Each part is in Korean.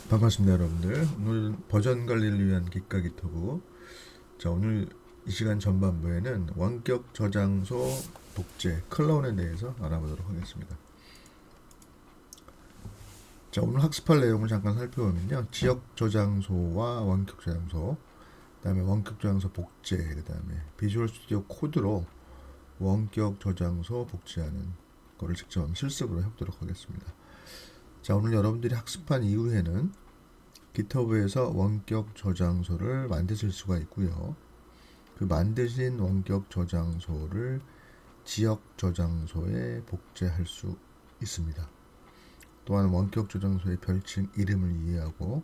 반갑습니다, 여러분들. 오늘 버전 관리를 위한 기가 기터브. 자, 오늘 이 시간 전반부에는 원격 저장소 복제 클론에 대해서 알아보도록 하겠습니다. 자, 오늘 학습할 내용을 잠깐 살펴보면요. 지역 저장소와 원격 저장소, 그다음에 원격 저장소 복제, 그다음에 비주얼 스튜디오 코드로 원격 저장소 복제하는 거를 직접 실습으로 해보도록 하겠습니다. 자, 오늘 여러분들이 학습한 이후에는 GitHub에서 원격 저장소를 만드실 수가 있고요. 그 만드신 원격 저장소를 지역 저장소에 복제할 수 있습니다. 또한 원격 저장소의 별칭 이름을 이해하고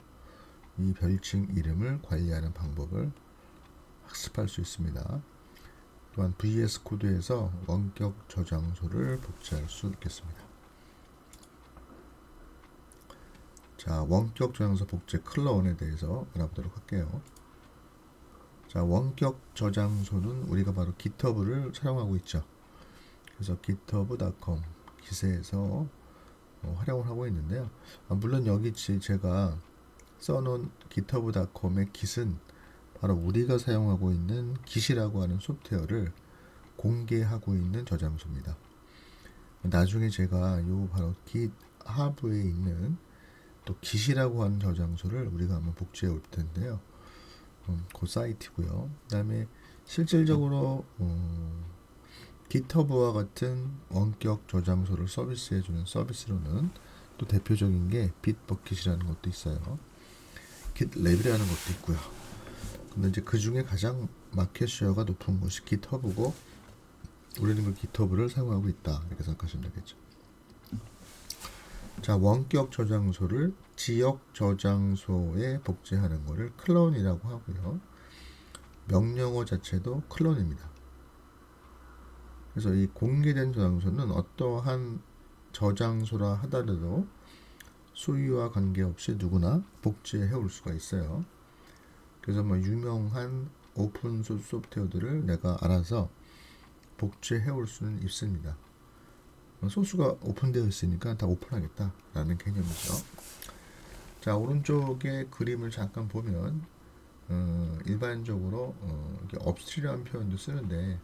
이 별칭 이름을 관리하는 방법을 학습할 수 있습니다. 또한 VS 코드에서 원격 저장소를 복제할 수 있겠습니다. 자, 원격 저장소 복제 클론에 대해서 알아보도록 할게요. 자, 원격 저장소는 우리가 바로 GitHub를 사용하고 있죠. 그래서 github.com 기세에서 활용을 하고 있는데요. 물론 여기 제가 써놓은 github.com의 git은 바로 우리가 사용하고 있는 git이라고 하는 소프트웨어를 공개하고 있는 저장소입니다. 나중에 제가 요 바로 GitHub에 있는 또 git이라고 하는 저장소를 우리가 한번 복제해 올 텐데요. 그 사이트고요. 그 다음에 실질적으로 GitHub와 같은 원격 저장소를 서비스해주는 서비스로는 또 대표적인 게 bitbucket이라는 것도 있어요. GitLab이라는 것도 있고요. 근데 이제 그 중에 가장 마켓 쉐어가 높은 곳이 GitHub고 우리는 그 GitHub를 사용하고 있다 이렇게 생각하시면 되겠죠. 자, 원격 저장소를 지역 저장소에 복제하는 것을 클론이라고 하고요. 명령어 자체도 클론입니다. 그래서 이 공개된 저장소는 어떠한 저장소라 하더라도 소유와 관계없이 누구나 복제해 올 수가 있어요. 그래서 뭐 유명한 오픈소스 소프트웨어들을 내가 알아서 복제해 올 수는 있습니다. 소스가 오픈되어 있으니까 다 오픈하겠다라는 개념이죠. 자, 오른쪽에 그림을 잠깐 보면 일반적으로 이렇게 업스트림이라는 표현도 쓰는데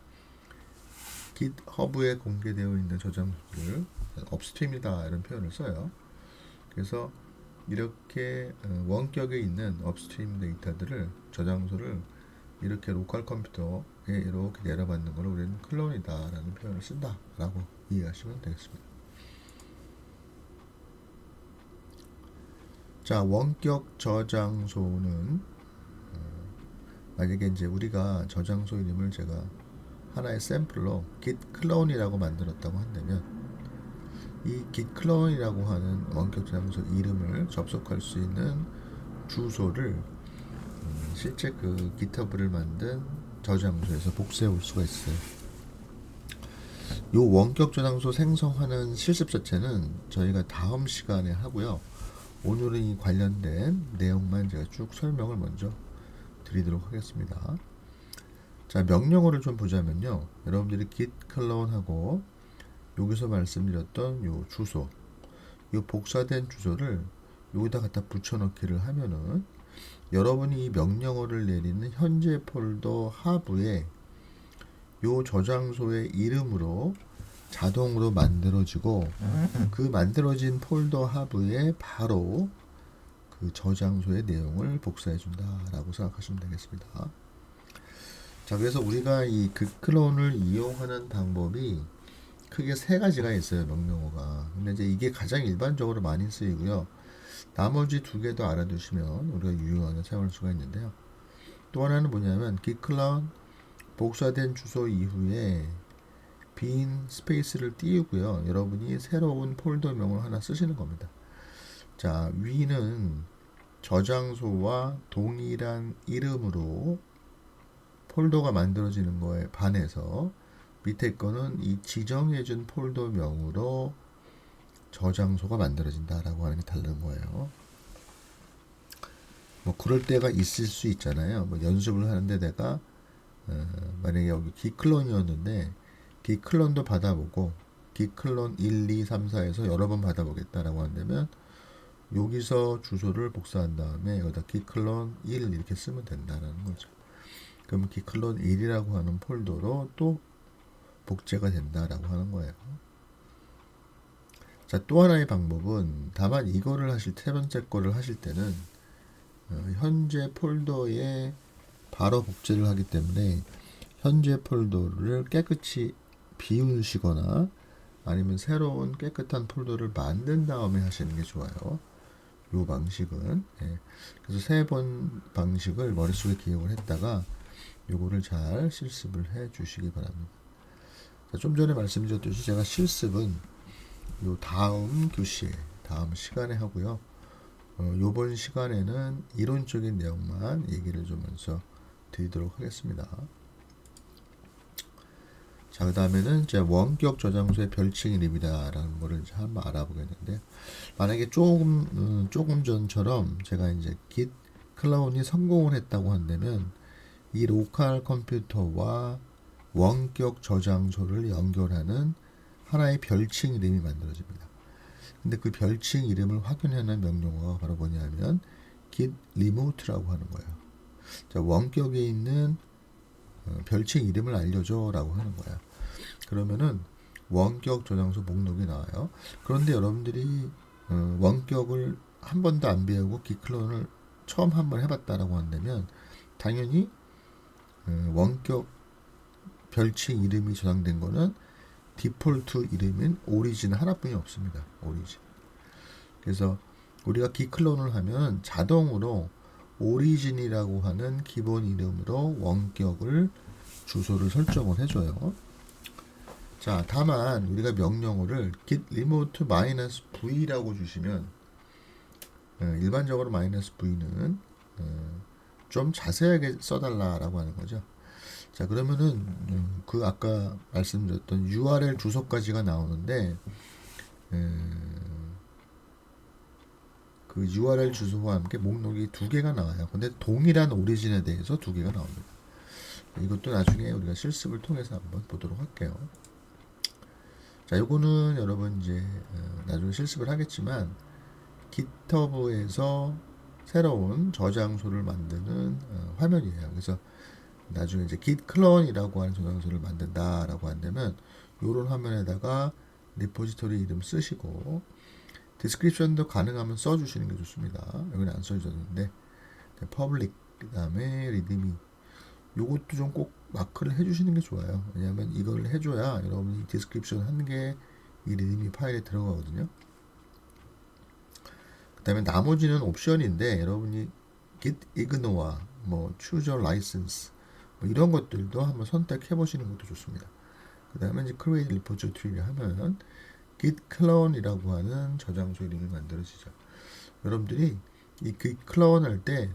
GitHub에 공개되어 있는 저장소를 업스트림이다 이런 표현을 써요. 그래서 이렇게 원격에 있는 업스트림 데이터들을 저장소를 이렇게 로컬 컴퓨터에 이렇게 내려받는 걸 우리는 클론이다라는 표현을 쓴다라고 이해하시면 되겠습니다. 자, 원격 저장소는 만약에 이제 우리가 저장소 이름을 제가 하나의 샘플로 git clone이라고 만들었다고 한다면 이 git clone이라고 하는 원격 저장소 이름을 접속할 수 있는 주소를 실제 그 GitHub를 만든 저장소에서 복사해 올 수가 있어요. 요 원격 저장소 생성하는 실습 자체는 저희가 다음 시간에 하고요. 오늘은 이 관련된 내용만 제가 쭉 설명을 먼저 드리도록 하겠습니다. 자, 명령어를 좀 보자면요. 여러분들이 git clone하고 여기서 말씀드렸던 요 주소, 요 복사된 주소를 여기다 갖다 붙여넣기를 하면은 여러분이 이 명령어를 내리는 현재 폴더 하부에 요 저장소의 이름으로 자동으로 만들어지고 그 만들어진 폴더 하부에 바로 그 저장소의 내용을 복사해 준다라고 생각하시면 되겠습니다. 자, 그래서 우리가 이 극클론을 이용하는 방법이 크게 세 가지가 있어요, 명령어가. 근데 이제 이게 가장 일반적으로 많이 쓰이고요. 나머지 두 개도 알아두시면 우리가 유용하게 사용할 수가 있는데요. 또 하나는 뭐냐면 gitclone 복사된 주소 이후에 빈 스페이스를 띄우고요. 여러분이 새로운 폴더명을 하나 쓰시는 겁니다. 자, 위는 저장소와 동일한 이름으로 폴더가 만들어지는 거에 반해서 밑에 거는 이 지정해준 폴더명으로 저장소가 만들어진다라고 하는 게 다른 거예요. 뭐 그럴 때가 있을 수 있잖아요. 뭐 연습을 하는데 내가 만약에 여기 gitclone이었는데 gitclone도 받아보고 gitclone 1, 2, 3, 4에서 여러 번 받아보겠다라고 한다면 여기서 주소를 복사한 다음에 여기다 gclone 1 이렇게 쓰면 된다는 거죠. 그럼 gclone 1이라고 하는 폴더로 또 복제가 된다라고 하는 거예요. 자, 또 하나의 방법은, 다만 이거를 하실, 세 번째 거를 하실 때는 현재 폴더에 바로 복제를 하기 때문에 현재 폴더를 깨끗이 비우시거나 아니면 새로운 깨끗한 폴더를 만든 다음에 하시는 게 좋아요. 요 방식은. 예. 그래서 세 번 방식을 머릿속에 기억을 했다가 요거를 잘 실습을 해 주시기 바랍니다. 자, 좀 전에 말씀드렸듯이 제가 실습은 요 다음 교시에, 다음 시간에 하고요. 요번 시간에는 이론적인 내용만 얘기를 좀 먼저 드리도록 하겠습니다. 자, 그 다음에는 이제 원격 저장소의 별칭 이름이다라는 거를 이제 한번 알아보겠는데, 만약에 조금 전처럼 제가 이제 git 클라운이 성공을 했다고 한다면 이 로컬 컴퓨터와 원격 저장소를 연결하는 하나의 별칭 이름이 만들어집니다. 근데 그 별칭 이름을 확인하는 명령어가 바로 뭐냐면 git remote라고 하는 거예요. 자, 원격에 있는 별칭 이름을 알려줘 라고 하는 거예요. 그러면은 원격 저장소 목록이 나와요. 그런데 여러분들이 원격을 한 번도 안 배우고 gclone을 처음 한번 해봤다라고 한다면 당연히 원격 별칭 이름이 저장된 거는 디폴트 이름인 오리진 하나뿐이 없습니다. 오리진. 그래서 우리가 gclone을 하면 자동으로 오리진이라고 하는 기본 이름으로 원격을 주소를 설정을 해줘요. 자, 다만 우리가 명령어를 git remote -v라고 주시면 일반적으로 -v는 좀 자세하게 써달라라고 하는 거죠. 자, 그러면은 그 아까 말씀드렸던 URL 주소까지가 나오는데 그 URL 주소와 함께 목록이 두 개가 나와요. 근데 동일한 오리진에 대해서 두 개가 나옵니다. 이것도 나중에 우리가 실습을 통해서 한번 보도록 할게요. 자, 요거는 여러분 이제 나중에 실습을 하겠지만 GitHub에서 새로운 저장소를 만드는 화면이에요. 그래서 나중에 이제 git clone이라고 하는 저장소를 만든다라고 한다면 요런 화면에다가 리포지토리 이름 쓰시고 디스크립션도 가능하면 써주시는 게 좋습니다. 여기는 안 써주셨는데 public 그 다음에 readme 요것도 좀 꼭 마크를 해주시는 게 좋아요. 왜냐하면 이걸 해줘야 여러분이 디스크립션 한 개 이 readme 파일에 들어가거든요. 그 다음에 나머지는 옵션인데 여러분이 git ignore와 뭐 choose your license 뭐 이런 것들도 한번 선택해 보시는 것도 좋습니다. 그 다음에 이제 create repository를 하면 git clone이라고 하는 저장소 이름이 만들어지죠. 여러분들이 이 git clone 할 때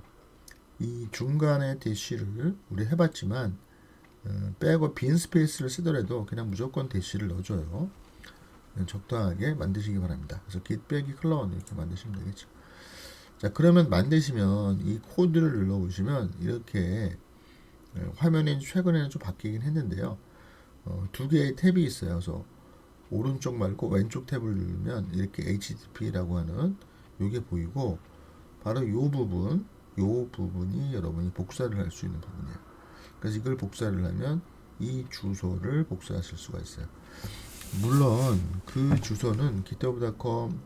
이 중간에 대시를 우리 해봤지만 빼고 빈 스페이스를 쓰더라도 그냥 무조건 대시를 넣어줘요. 적당하게 만드시기 바랍니다. 그래서 git 빼기 clone 이렇게 만드시면 되겠죠. 자, 그러면 만드시면 이 코드를 눌러보시면 이렇게 화면이 최근에는 좀 바뀌긴 했는데요. 두 개의 탭이 있어요. 그래서 오른쪽 말고 왼쪽 탭을 누르면 이렇게 HTTP라고 하는 요게 보이고 바로 요 부분이 여러분이 복사를 할 수 있는 부분이에요. 그래서 이걸 복사를 하면 이 주소를 복사하실 수가 있어요. 물론 그 주소는 github.com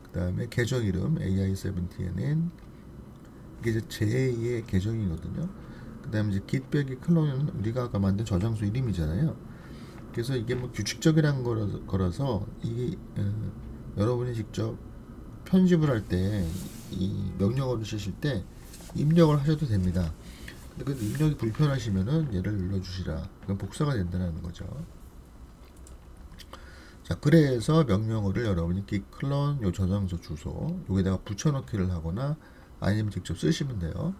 그 다음에 계정 이름 AI17은 이게 이제 제2의 계정이거든요. 그 다음에 이제 git 빼기 클론은 우리가 아까 만든 저장소 이름이잖아요. 그래서 이게 뭐 규칙적이란 거라서 이게 여러분이 직접 편집을 할 때 이 명령어를 쓰실 때 입력을 하셔도 됩니다. 근데 그 입력이 불편하시면은 얘를 눌러주시라. 그건 복사가 된다는 거죠. 자, 그래서 명령어를 여러분이 git clone 요 저장소 주소 여기다가 붙여넣기를 하거나 아니면 직접 쓰시면 돼요.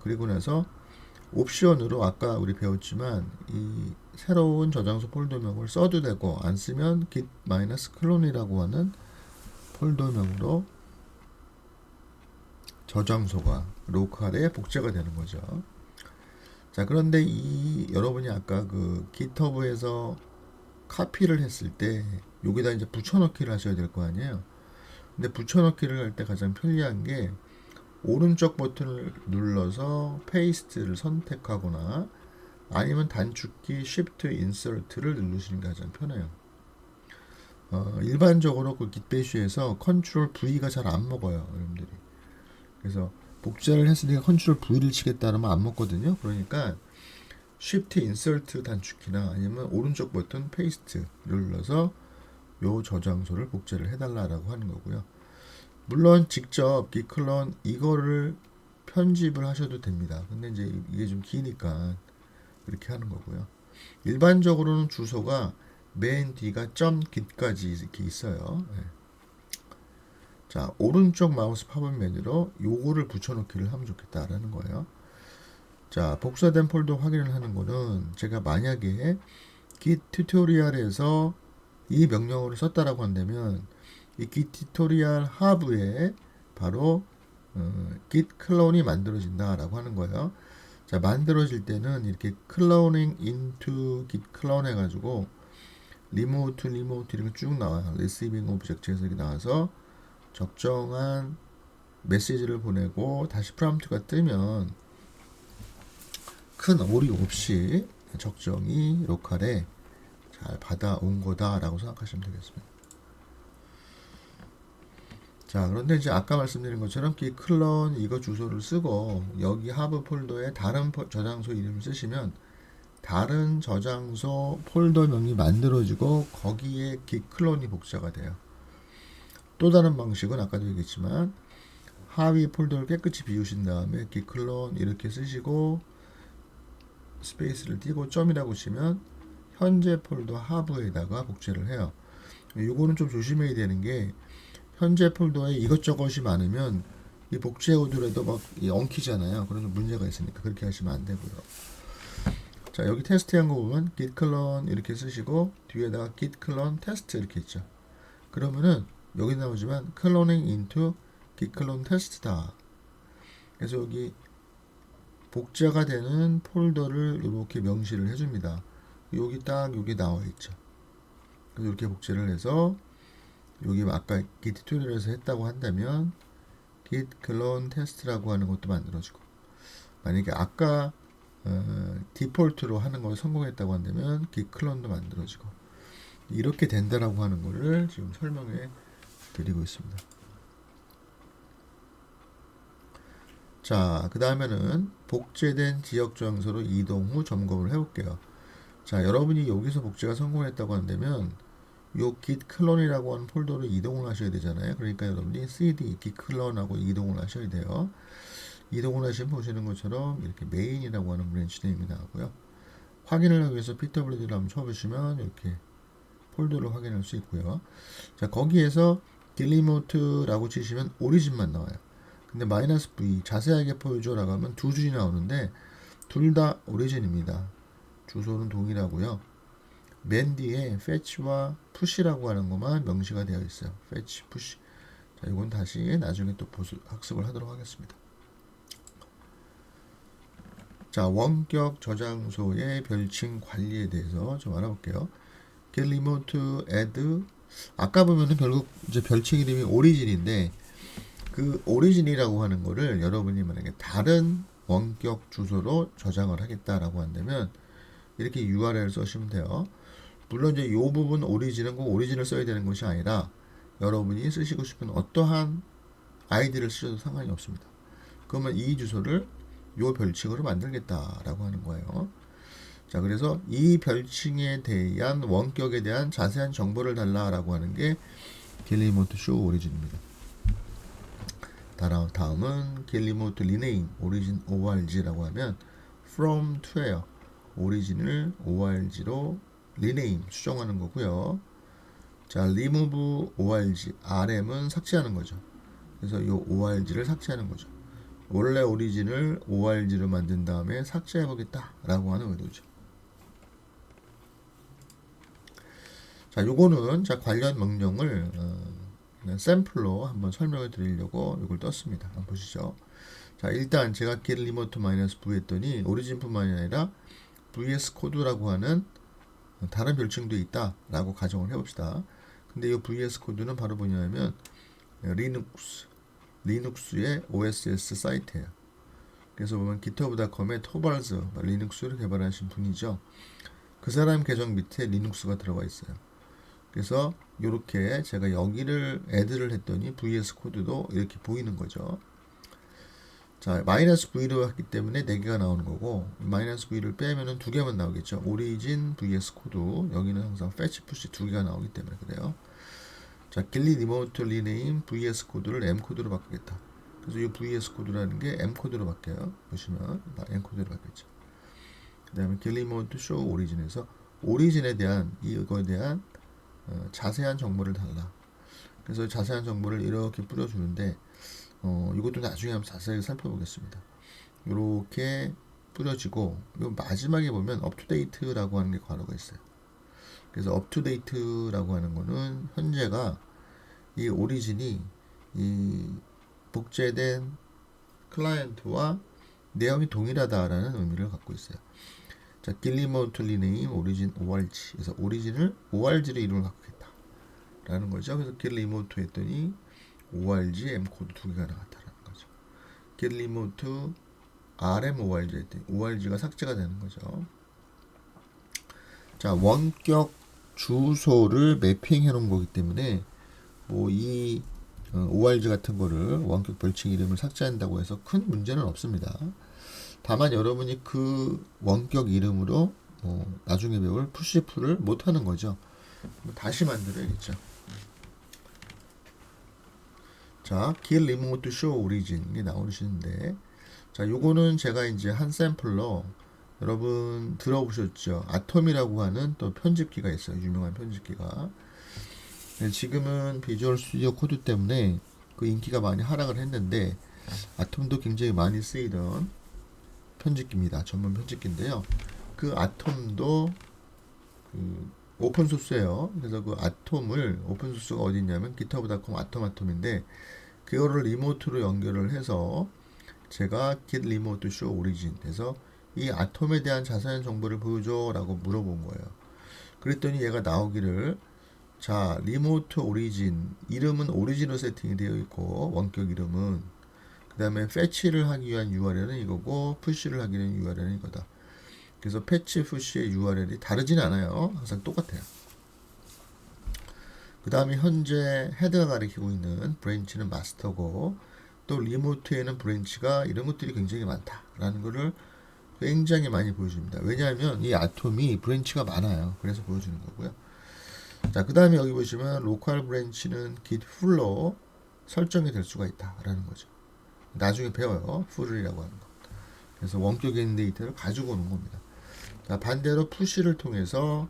그리고 나서 옵션으로 아까 우리 배웠지만 이 새로운 저장소 폴더명을 써도 되고 안 쓰면 git-clone이라고 하는 폴더명으로 저장소가 로컬에 복제가 되는 거죠. 자, 그런데 이 여러분이 아까 그 GitHub에서 카피를 했을 때 여기다 이제 붙여넣기를 하셔야 될 거 아니에요. 근데 붙여넣기를 할 때 가장 편리한 게 오른쪽 버튼을 눌러서 페이스트를 선택하거나 아니면 단축키 Shift Insert를 누르시는 게 가장 편해요. 일반적으로 그 깃배쉬에서 컨트롤 V가 잘 안 먹어요, 여러분들이. 그래서 복제를 했으니까 컨트롤 V를 치겠다 하면 안 먹거든요. 그러니까 Shift Insert 단축키나 아니면 오른쪽 버튼 페이스트를 눌러서 요 저장소를 복제를 해달라고 하는 거고요. 물론 직접 깃클론 이거를 편집을 하셔도 됩니다. 근데 이제 이게 좀 기니까 이렇게 하는 거고요. 일반적으로는 주소가 맨 뒤가 .git까지 이렇게 있어요. 네. 자, 오른쪽 마우스 팝업 메뉴로 요거를 붙여넣기를 하면 좋겠다라는 거예요. 자, 복사된 폴더 확인을 하는 거는 제가 만약에 git 튜토리얼에서 이 명령어를 썼다라고 한다면 이 git 튜토리얼 하브에 바로 git 클론이 만들어진다라고 하는 거예요. 자, 만들어질 때는 이렇게 cloning into git clone 해가지고 리모트 이렇게 쭉 나와요. receiving object에서 이렇게 나와서 적정한 메시지를 보내고 다시 프롬프트가 뜨면 큰 오류 없이 적정히 로컬에 잘 받아온 거다라고 생각하시면 되겠습니다. 자, 그런데 이제 아까 말씀드린 것처럼 이 클론 이거 주소를 쓰고 여기 하브 폴더에 다른 저장소 이름을 쓰시면 다른 저장소 폴더명이 만들어지고 거기에 git 클론이 복사가 돼요. 또 다른 방식은 아까도 얘기했지만 하위 폴더를 깨끗이 비우신 다음에 git 클론 이렇게 쓰시고 스페이스를 띄고 점이라고 치면 현재 폴더 하브에다가 복제를 해요. 요거는 좀 조심해야 되는 게 현재 폴더에 이것저것이 많으면 이 복제해 오더라도 막 엉키잖아요. 그런 문제가 있으니까 그렇게 하시면 안 되고요. 자, 여기 테스트한 거 보면 git clone 이렇게 쓰시고 뒤에다가 git clone test 이렇게 있죠. 그러면은 여기 나오지만 cloning into git clone test다. 그래서 여기 복제가 되는 폴더를 이렇게 명시를 해줍니다. 여기 딱 여기 나와 있죠. 그래서 이렇게 복제를 해서 여기 아까 git 튜토리얼에서 했다고 한다면 git clone test라고 하는 것도 만들어지고 만약에 아까 디폴트로 하는 걸 성공했다고 한다면 git clone도 만들어지고 이렇게 된다라고 하는 거를 지금 설명해 드리고 있습니다. 자, 그 다음에는 복제된 지역 저장소로 이동 후 점검을 해볼게요. 자, 여러분이 여기서 복제가 성공했다고 한다면 요 git clone이라고 하는 폴더로 이동을 하셔야 되잖아요. 그러니까 여러분이 cd git clone하고 이동을 하셔야 돼요. 이동을 하시면 보시는 것처럼 이렇게 메인이라고 하는 브랜치 네임이 나오고요. 확인을 하기 위해서 pwd를 한번 쳐보시면 이렇게 폴더를 확인할 수 있고요. 자, 거기에서 딜리모트라고 치시면 오리진만 나와요. 근데 -v 자세하게 보여줘라고 하면 두 줄이 나오는데 둘 다 오리진입니다. 주소는 동일하고요. 맨 뒤에 fetch와 push라고 하는 것만 명시가 되어 있어요. fetch, push. 자, 이건 다시 나중에 또 학습을 하도록 하겠습니다. 자, 원격 저장소의 별칭 관리에 대해서 좀 알아볼게요. get remote add. 아까 보면은 결국 이제 별칭 이름이 오리진인데 그 오리진이라고 하는 거를 여러분이 만약에 다른 원격 주소로 저장을 하겠다라고 한다면 이렇게 URL을 써시면 돼요. 물론 이제 이 부분 오리진은 꼭 오리진을 써야 되는 것이 아니라 여러분이 쓰시고 싶은 어떠한 아이디를 쓰셔도 상관이 없습니다. 그러면 이 주소를 요 별칭으로 만들겠다라고 하는 거예요. 자, 그래서 이 별칭에 대한 원격에 대한 자세한 정보를 달라라고 하는 게 겟리모트 쇼 오리진입니다. 다음은 겟리모트 리네임 오리진 org라고 하면 from to예요. 오리진을 org로 리네임 수정하는 거고요. 자, remove org rm은 삭제하는 거죠. 그래서 이 org를 삭제하는 거죠. 원래 오리진을 org로 만든 다음에 삭제해 보겠다 라고 하는 의도죠. 자, 요거는 자 관련 명령을 그냥 샘플로 한번 설명을 드리려고 이걸 떴습니다. 한번 보시죠. 자, 일단 제가 get remote -v 했더니 오리진뿐만이 아니라 vs 코드라고 하는 다른 별칭도 있다라고 가정을 해봅시다. 근데 이 vs 코드는 바로 뭐냐면 리눅스의 OSS 사이트예요. 그래서 보면 GitHub.com의 토발즈 리눅스를 개발하신 분이죠. 그 사람 계정 밑에 리눅스가 들어가 있어요. 그래서 이렇게 제가 여기를 애드를 했더니 VS 코드도 이렇게 보이는 거죠. 자, -v로 했기 때문에 4개가 나오는 거고, -v를 빼면은 2개만 나오겠죠. 오리진 VS 코드, 여기는 항상 fetch, push 2개가 나오기 때문에 그래요. 자, 길리 리모트 리네임 VS 코드를 M 코드로 바꾸겠다. 그래서 이 VS 코드라는 게 M 코드로 바뀌어요. 보시면 M 코드로 바뀌었죠. 그 다음에 길리 리모트 쇼 오리진에서 오리진에 대한 이거에 대한 자세한 정보를 달라. 그래서 자세한 정보를 이렇게 뿌려주는데 이것도 나중에 한번 자세히 살펴보겠습니다. 이렇게 뿌려지고 요 마지막에 보면 업투데이트라고 하는 게 괄호가 있어요. 그래서 업투데이트라고 하는 거는 현재가 이 오리진이 이 복제된 클라이언트와 내용이 동일하다라는 의미를 갖고 있어요. 자, 길리모트 리네임 오리진 ORG. 그래서 오리진을 ORG로 이름을 바꾸겠다 라는 거죠. 그래서 길리모트 했더니 ORG M 코드 2개가 나왔다라는 거죠. 길리모트 RM ORG 했더니 ORG가 삭제가 되는 거죠. 자, 원격 주소를 매핑해 놓은 거기 때문에 뭐 이 ORG 같은 거를 원격 별칭 이름을 삭제한다고 해서 큰 문제는 없습니다. 다만 여러분이 그 원격 이름으로 나중에 배울 푸시풀을 못하는 거죠. 다시 만들어야겠죠. 자, 길 리모트 쇼 오리진이 나오시는데, 자, 요거는 제가 이제 한 샘플로 여러분 들어보셨죠? 아톰이라고 하는 또 편집기가 있어요. 유명한 편집기가. 지금은 비주얼 스튜디오 코드 때문에 그 인기가 많이 하락을 했는데, 아톰도 굉장히 많이 쓰이던 편집기입니다. 전문 편집기인데요. 그 아톰도 오픈소스예요. 그래서 그 아톰을 오픈소스가 어디 있냐면 GitHub.com 아톰인데 그거를 리모트로 연결을 해서 제가 git remote show origin 해서 이 아톰에 대한 자세한 정보를 보여줘 라고 물어본 거예요. 그랬더니 얘가 나오기를 자, 리모트 오리진 이름은 오리진으로 세팅이 되어 있고 원격 이름은 그 다음에 fetch를 하기 위한 URL은 이거고 푸시를 하기 위한 URL은 이거다. 그래서 패치 푸시의 URL이 다르지는 않아요. 항상 똑같아요. 그 다음에 현재 헤드가 가리키고 있는 브랜치는 마스터고 또 리모트에는 브랜치가 이런 것들이 굉장히 많다라는 것을 굉장히 많이 보여줍니다. 왜냐하면 이 아톰이 브랜치가 많아요. 그래서 보여주는 거고요. 자, 그 다음에 여기 보시면 로컬 브랜치는 git full로 설정이 될 수가 있다라는 거죠. 나중에 배워요. full이라고 하는 거. 그래서 원격에 있는 데이터를 가지고 오는 겁니다. 자, 반대로 푸시를 통해서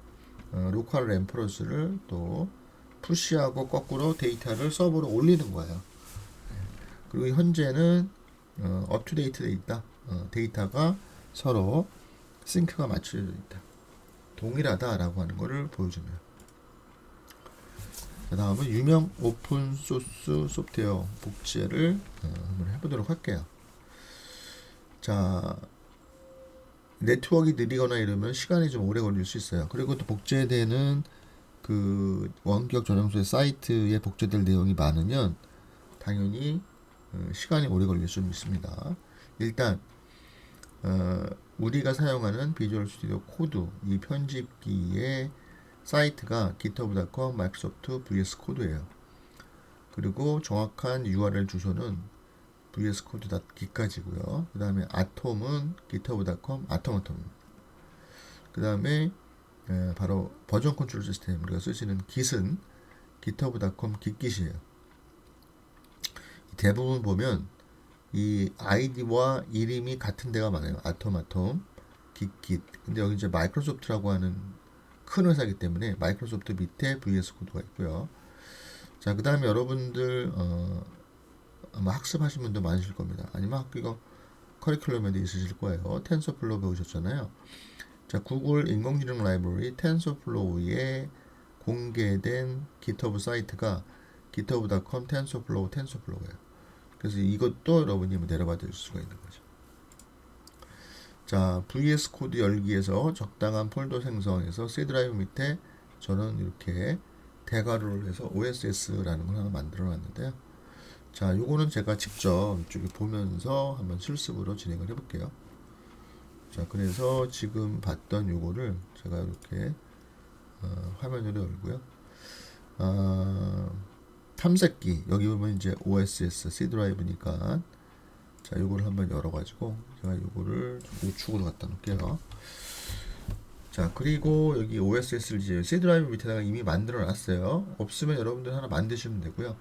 로컬 램프로스를 또 푸시하고 거꾸로 데이터를 서버로 올리는 거예요. 그리고 현재는 업투데이트 돼 있다. 데이터가 서로 싱크가 맞춰져 있다. 동일하다라고 하는 것을 보여줍니다. 그 다음은 유명 오픈소스 소프트웨어 복제를 한번 해보도록 할게요. 자, 네트워크가 느리거나 이러면 시간이 좀 오래 걸릴 수 있어요. 그리고 또 복제되는 그 원격 전용소의 사이트에 복제될 내용이 많으면 당연히 시간이 오래 걸릴 수 있습니다. 일단 우리가 사용하는 비주얼 스튜디오 코드 이 편집기의 사이트가 github.com 마이크로소프트 VS 코드예요. 그리고 정확한 URL 주소는 vscode.git까지고요. 그 다음에 아톰은 github.com 아톰입니다. 그 다음에 바로 버전 컨트롤 시스템 우리가 쓰시는 git은 github.com git이에요. 대부분 보면 이 아이디와 이름이 같은 데가 많아요. 아톰, git. 근데 여기 이제 마이크로소프트라고 하는 큰 회사이기 때문에 마이크로소프트 밑에 VS 코드가 있고요. 자, 그 다음에 여러분들 아마 학습하신 분도 많으실 겁니다. 아니면 학교 커리큘럼에도 있으실 거예요. 텐서플로우 배우셨잖아요. 자, 구글 인공지능 라이브러리 텐서플로우에 공개된 GitHub 사이트가 github.com 텐서플로우예요. 그래서 이것도 여러분이 내려봐 드릴 수가 있는 거죠. 자, VS 코드 열기에서 적당한 폴더 생성해서 C 드라이브 밑에 저는 이렇게 대괄호를 해서 OSS라는 걸 하나 만들어 놨는데요. 자, 요거는 제가 직접 이쪽에 보면서 한번 실습으로 진행을 해볼게요. 자, 그래서 지금 봤던 요거를 제가 이렇게 화면으로 열고요. 탐색기 여기 보면 이제 OSS C 드라이브니까 자, 요거를 한번 열어가지고 제가 요거를 우측으로 갖다 놓을게요. 자, 그리고 여기 OSS를 이제 C 드라이브 밑에다가 이미 만들어 놨어요. 없으면 여러분들 하나 만드시면 되고요.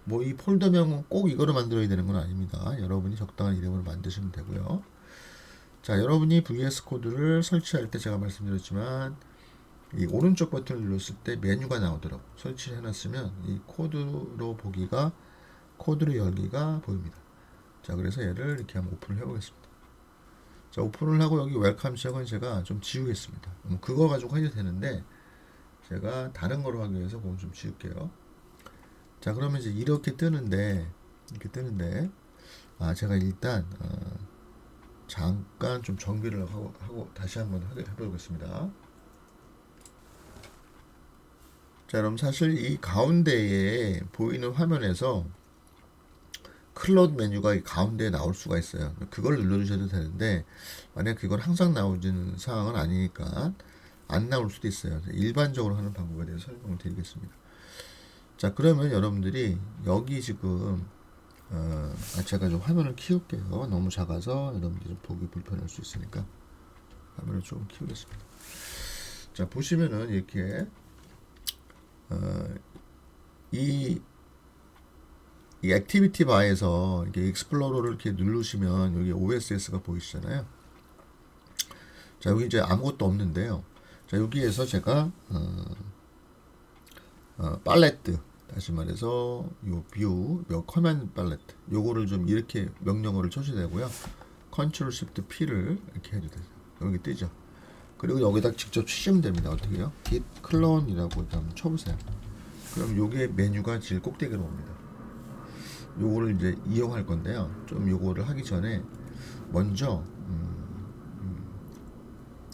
뭐 이 폴더명은 꼭 이거로 만들어야 되는 건 아닙니다. 여러분이 적당한 이름으로 만드시면 되고요. 자, 여러분이 VS 코드를 설치할 때 제가 말씀드렸지만 이 오른쪽 버튼을 눌렀을 때 메뉴가 나오도록 설치를 해놨으면 이 코드로 보기가 코드로 열기가 보입니다. 자, 그래서 얘를 이렇게 한번 오픈을 해보겠습니다. 자, 오픈을 하고 여기 웰컴 지역은 제가 좀 지우겠습니다. 그거 가지고 해도 되는데 제가 다른 거로 하기 위해서 그건 좀 지울게요. 자, 그러면 이제 이렇게 뜨는데 제가 일단 잠깐 좀 정비를 하고 다시 한번 해보겠습니다. 자, 그럼 사실 이 가운데에 보이는 화면에서 클로드 메뉴가 이 가운데에 나올 수가 있어요. 그걸 눌러주셔도 되는데 만약 그걸 항상 나오는 상황은 아니니까 안 나올 수도 있어요. 일반적으로 하는 방법에 대해서 설명을 드리겠습니다. 자, 그러면 여러분들이 여기 지금 제가 좀 화면을 키울게요. 너무 작아서 여러분들이 좀 보기 불편할 수 있으니까 화면을 좀 키우겠습니다. 자, 보시면은 이렇게 이 액티비티 바에서 이렇게 익스플로러를 이렇게 누르시면 여기 OSS가 보이시잖아요. 자, 여기 이제 아무것도 없는데요. 자, 여기에서 제가 팔레트, 다시 말해서 요 뷰, 요 커맨드 팔레트 요거를 좀 이렇게 명령어를 쳐셔야 되고요. 컨트롤 시프트 P를 이렇게 해도 돼요. 여기 뜨죠. 그리고 여기다 직접 치시면 됩니다. 어떻게요? git clone이라고 한번 쳐보세요. 그럼 요게 메뉴가 제일 꼭대기로 옵니다. 요거를 이제 이용할 건데요. 좀 요거를 하기 전에 먼저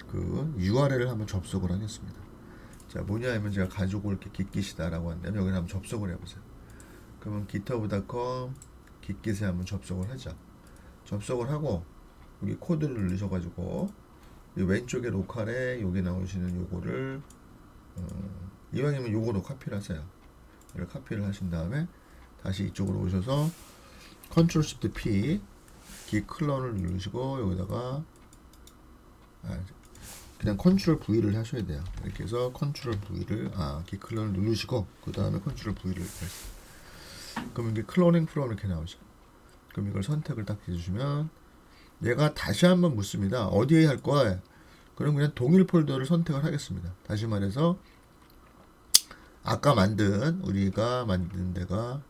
그 URL을 한번 접속을 하겠습니다. 자, 뭐냐 하면 제가 가지고 올 게 git이다라고 한다면 여기 한번 접속을 해보세요. 그러면 github.com git에 한번 접속을 하죠. 접속을 하고 여기 코드를 누르셔가지고 왼쪽에 로컬에 여기 나오시는 요거를 이왕이면 요거로 카피를 하세요. 이걸 카피를 하신 다음에 다시 이쪽으로 오셔서 컨트롤 시프트 P git 클론을 누르시고 여기다가 그냥 컨트롤 V를 하셔야 돼요. 이렇게 해서 컨트롤 V를 git 클론을 누르시고 그 다음에 컨트롤 V를 하세요. 그럼 이게 클로닝 프롬 이렇게 나오죠. 그럼 이걸 선택을 딱 해주시면 얘가 다시 한번 묻습니다. 어디에 할 거야? 그럼 그냥 동일 폴더를 선택을 하겠습니다. 다시 말해서 아까 우리가 만든 데가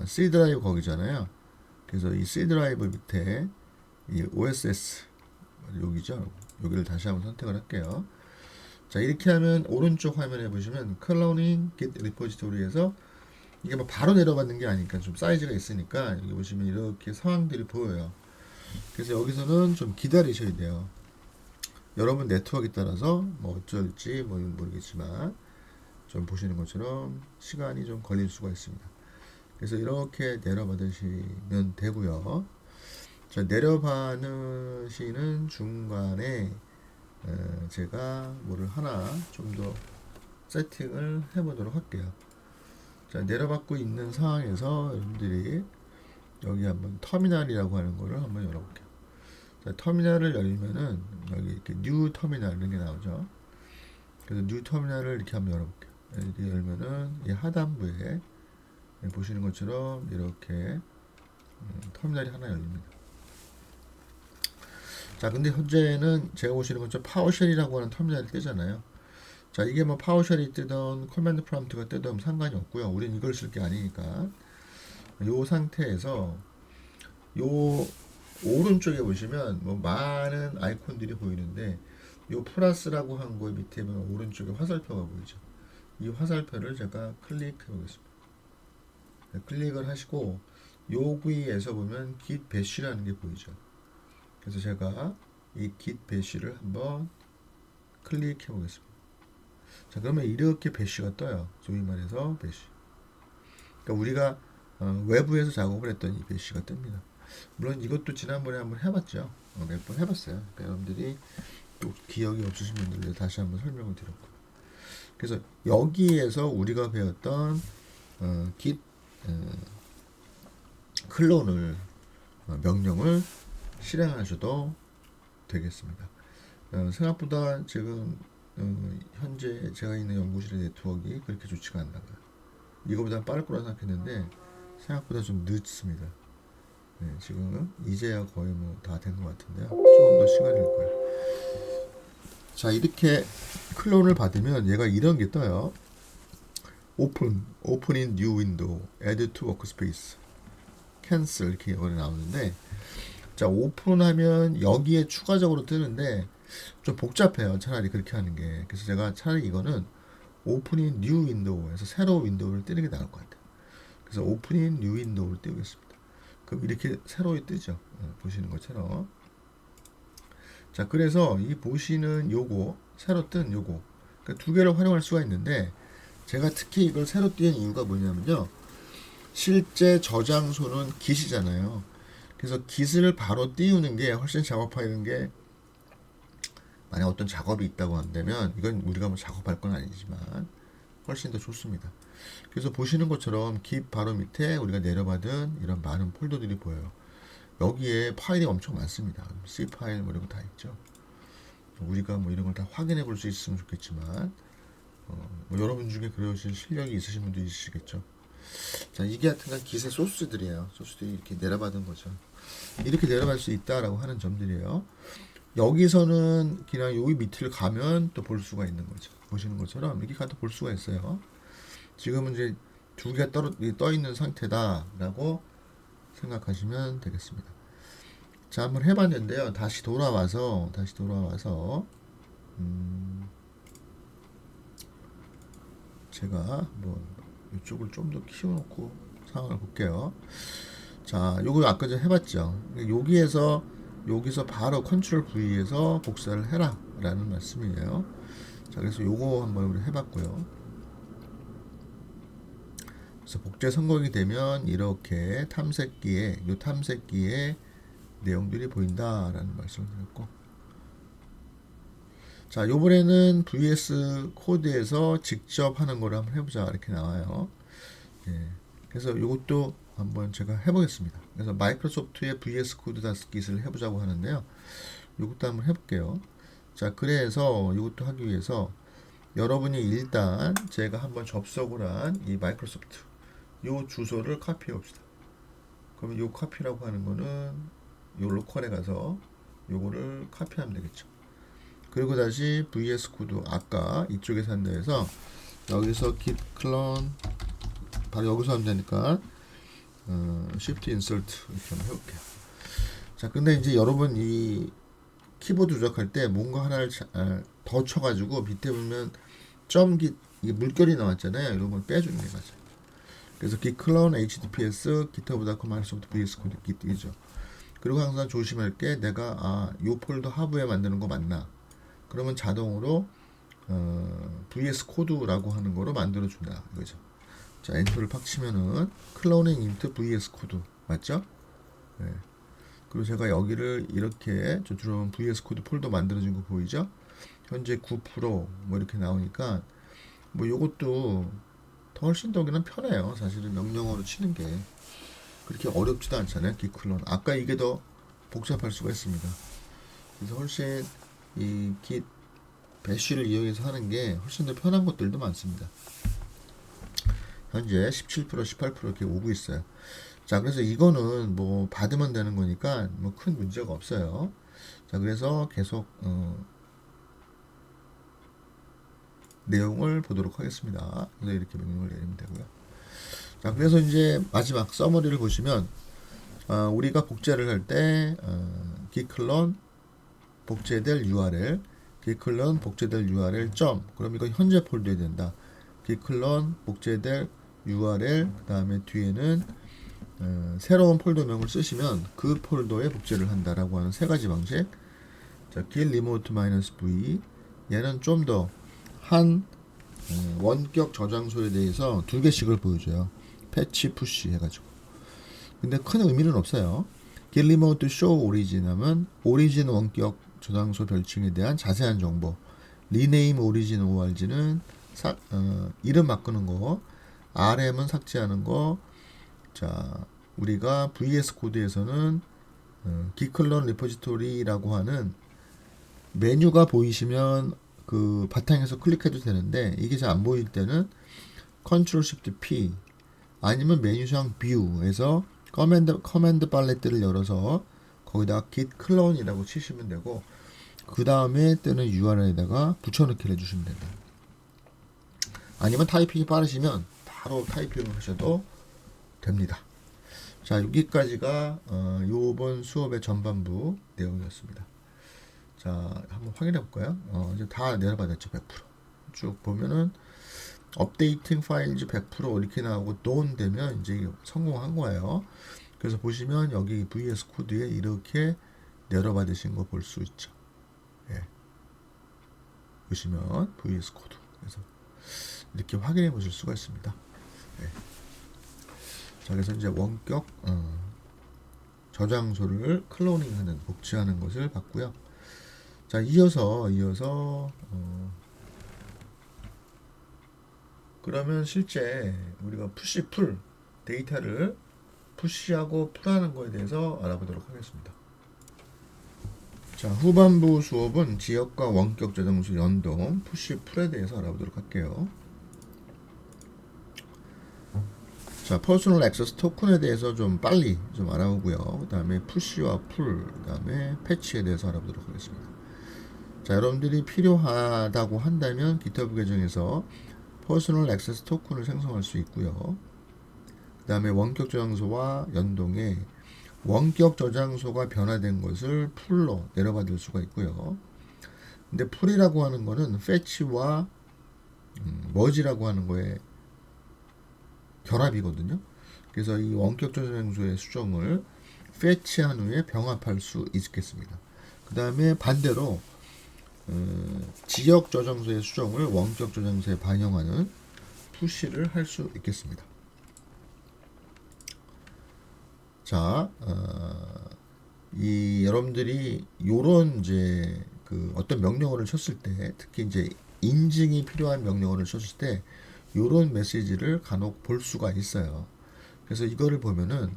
C 드라이브 거기잖아요. 그래서 이 C 드라이브 밑에 이 OSS 여기죠. 여기를 다시 한번 선택을 할게요. 자, 이렇게 하면 오른쪽 화면에 보시면 클로닝 git 리포지토리에서 이게 뭐 바로 내려받는 게 아니니까 좀 사이즈가 있으니까 여기 보시면 이렇게 상황들이 보여요. 그래서 여기서는 좀 기다리셔야 돼요. 여러분 네트워크에 따라서 뭐 어쩔지 뭐 모르겠지만 좀 보시는 것처럼 시간이 좀 걸릴 수가 있습니다. 그래서 이렇게 내려받으시면 되고요. 자, 내려받으시는 중간에 제가 뭐를 하나 좀 더 세팅을 해보도록 할게요. 자, 내려받고 있는 상황에서 여러분들이 여기 한번 터미널이라고 하는 거를 한번 열어볼게요. 자, 터미널을 열면은 여기 이렇게 뉴 터미널 이런 게 나오죠. 그래서 뉴 터미널을 이렇게 한번 열어볼게요. 이렇게 열면은 이 하단부에 보시는 것처럼 이렇게 터미널이 하나 열립니다. 자, 근데 현재는 제가 보시는 것처럼 파워쉘이라고 하는 터미널이 뜨잖아요. 자, 이게 뭐 파워쉘이 뜨던 커맨드 프롬프트가 뜨던 상관이 없고요. 우린 이걸 쓸 게 아니니까 요 상태에서 요 오른쪽에 보시면 뭐 많은 아이콘들이 보이는데 요 플러스라고 한 거 밑에 보면 오른쪽에 화살표가 보이죠. 이 화살표를 제가 클릭해 보겠습니다. 클릭을 하시고 여기에서 보면 git bash라는 게 보이죠. 그래서 제가 이 git bash를 한번 클릭해 보겠습니다. 자, 그러면 이렇게 bash가 떠요. 소위 말해서 bash. 그러니까 우리가 외부에서 작업을 했던 이 배시가 뜹니다. 물론 이것도 지난번에 한번 해봤죠. 몇 번 해봤어요. 그러니까 여러분들이 또 기억이 없으신 분들을 다시 한번 설명을 드렸고. 그래서 여기에서 우리가 배웠던 git 클론을 명령을 실행하셔도 되겠습니다. 생각보다 지금 현재 제가 있는 연구실의 네트워크가 그렇게 좋지가 않나 봐요. 이거보다 빠를 거라 생각했는데 생각보다 좀 늦습니다. 네, 지금 이제야 거의 뭐 다 된 것 같은데요. 조금 더 시간이 걸 거예요. 자, 이렇게 클론을 받으면 얘가 이런 게 떠요. open in new window, add to workspace, cancel 이렇게 여기 나오는데, 자, 오픈하면 여기에 추가적으로 뜨는데 좀 복잡해요. 차라리 그렇게 하는 게. 그래서 제가 차라리 이거는 open in new window에서 새로 윈도우를 뜨는 게 나을 것 같아요. 그래서 open in new window를 띄우겠습니다. 그럼 이렇게 새로 뜨죠. 보시는 것처럼. 자, 그래서 이 보시는 요거 새로 뜬 요거 그러니까 두 개를 활용할 수가 있는데, 제가 특히 이걸 새로 띄운 이유가 뭐냐면요, 실제 저장소는 git이잖아요. 그래서 git을 바로 띄우는 게 훨씬 작업하는 게, 만약 어떤 작업이 있다고 한다면 이건 우리가 뭐 작업할 건 아니지만 훨씬 더 좋습니다. 그래서 보시는 것처럼 git 바로 밑에 우리가 내려받은 이런 많은 폴더들이 보여요. 여기에 파일이 엄청 많습니다. C 파일 뭐 이런 거 다 있죠. 우리가 뭐 이런 걸 다 확인해 볼 수 있으면 좋겠지만, 뭐 여러분 중에 그러실 실력이 있으신 분도 있으시겠죠. 자, 이게 하여튼 기세 소스들이에요. 소스들이 이렇게 내려받은 거죠. 이렇게 내려갈 수 있다라고 하는 점들이에요. 여기서는 그냥 여기 밑을 가면 또 볼 수가 있는 거죠. 보시는 것처럼 이렇게 가도 볼 수가 있어요. 지금은 이제 두 개가 떠 있는 상태다라고 생각하시면 되겠습니다. 자, 한번 해봤는데요. 다시 돌아와서 제가 뭐 이쪽을 좀 더 키워놓고 상황을 볼게요. 자, 요거 아까 전에 해봤죠. 여기서 바로 컨트롤 V에서 복사를 해라 라는 말씀이에요. 자, 그래서 요거 한번 우리 해봤고요. 그래서 복제 성공이 되면 이렇게 탐색기에 내용들이 보인다라는 말씀을 드렸고, 자, 요번에는 VS 코드에서 직접 하는 거를 한번 해보자 이렇게 나와요. 예, 그래서 이것도 한번 제가 해보겠습니다. 그래서 마이크로소프트의 VS 코드 다스킷을 해보자고 하는데요. 이것도 한번 해볼게요. 자, 그래서 이것도 하기 위해서 여러분이 일단 제가 한번 접속을 한 이 마이크로소프트 요 주소를 카피해 봅시다. 그러면 요 카피라고 하는 거는 요 로컬에 가서 요거를 카피하면 되겠죠. 그리고 다시 VS 코드 아까 이쪽에서 한다 해서 여기서 git clone 바로 여기서 하면 되니까 shift insert 이렇게 한번 해볼게요. 자, 근데 이제 여러분 이 키보드 조작할 때 뭔가 하나를 더 쳐가지고 밑에 보면 .git 이게 물결이 나왔잖아요. 이런 걸 빼주는 게 맞아요. 그래서 git clone https github.com microsoft vs code git이죠. 그리고 항상 조심할 게, 내가 요 폴더 하부에 만드는 거 맞나? 그러면 자동으로 vs 코드라고 하는 거로 만들어 준다 이거죠. 자, 엔터를 팍 치면은 클로닝 인트 vs 코드 맞죠? 네. 그리고 제가 여기를 이렇게 저 들어오면 vs 코드 폴더 만들어진 거 보이죠? 현재 9%뭐 이렇게 나오니까 뭐 요것도 더 훨씬 더 그냥 편해요. 사실은 명령어로 치는 게 그렇게 어렵지도 않잖아요. git clone 아까 이게 더 복잡할 수가 있습니다. 그래서 훨씬 이 git 배쉬를 이용해서 하는 게 훨씬 더 편한 것들도 많습니다. 현재 17%, 18% 이렇게 오고 있어요. 자, 그래서 이거는 뭐 받으면 되는 거니까 뭐 큰 문제가 없어요. 자, 그래서 계속 내용을 보도록 하겠습니다. 그래서 이렇게 명령을 내리면 되고요. 자, 그래서 이제 마지막 서머리를 보시면 우리가 복제를 할 때 git clone 복제될 URL, git clone 복제될 URL 점, 그럼 이건 현재 폴더에 된다. git clone 복제될 URL 그 다음에 뒤에는 새로운 폴더명을 쓰시면 그 폴더에 복제를 한다라고 하는 세 가지 방식. 자, git remote -v 얘는 좀 더 한 원격 저장소에 대해서 두 개씩을 보여줘요. 패치, 푸시 해가지고. 근데 큰 의미는 없어요. Git remote show origin 하면 오리진 원격 저장소 별칭에 대한 자세한 정보. rename origin org는 이름 바꾸는 거. RM은 삭제하는 거. 자, 우리가 VS 코드에서는 Git clone repository라고 하는 메뉴가 보이시면 그 바탕에서 클릭해도 되는데 이게 잘 안 보일 때는 Ctrl Shift P 아니면 메뉴상 View에서 커맨드 팔레트를 열어서 거기다가 git clone이라고 치시면 되고 그 다음에 뜨는 URL에다가 붙여넣기를 해주시면 된다. 아니면 타이핑이 빠르시면 바로 타이핑을 하셔도 됩니다. 자, 여기까지가 이번 수업의 전반부 내용이었습니다. 자, 한번 확인해 볼까요? 이제 다 내려받았죠. 100%. 쭉 보면은 업데이팅 파일즈 100% 이렇게 나오고 done 되면 이제 성공한 거예요. 그래서 보시면 여기 VS 코드에 이렇게 내려받으신 거 볼 수 있죠. 예. 보시면 VS 코드. 그래서 이렇게 확인해 보실 수가 있습니다. 예. 자, 그래서 이제 원격 저장소를 클로닝하는 복제하는 것을 봤고요. 자, 이어서 그러면 실제 우리가 푸시 풀 데이터를 푸시하고 풀하는 거에 대해서 알아보도록 하겠습니다. 자, 후반부 수업은 지역과 원격 저장소 연동 푸시 풀에 대해서 알아보도록 할게요. 자, 퍼스널 액세스 토큰에 대해서 좀 빨리 좀 알아보고요. 그 다음에 푸시와 풀, 그 다음에 패치에 대해서 알아보도록 하겠습니다. 자, 여러분들이 필요하다고 한다면 GitHub 계정에서 퍼스널 액세스 토큰을 생성할 수 있고요. 그 다음에 원격 저장소와 연동해 원격 저장소가 변화된 것을 풀로 내려받을 수가 있고요. 근데 풀이라고 하는 거는 fetch와 merge라고 하는 거에 결합이거든요. 그래서 이 원격 저장소의 수정을 fetch한 후에 병합할 수 있겠습니다. 그 다음에 반대로 지역 저장소의 수정을 원격 저장소에 반영하는 푸시를 할 수 있겠습니다. 자, 여러분들이 요런 이제 그 어떤 명령어를 쳤을 때, 특히 이제 인증이 필요한 명령어를 쳤을 때 요런 메시지를 간혹 볼 수가 있어요. 그래서 이거를 보면은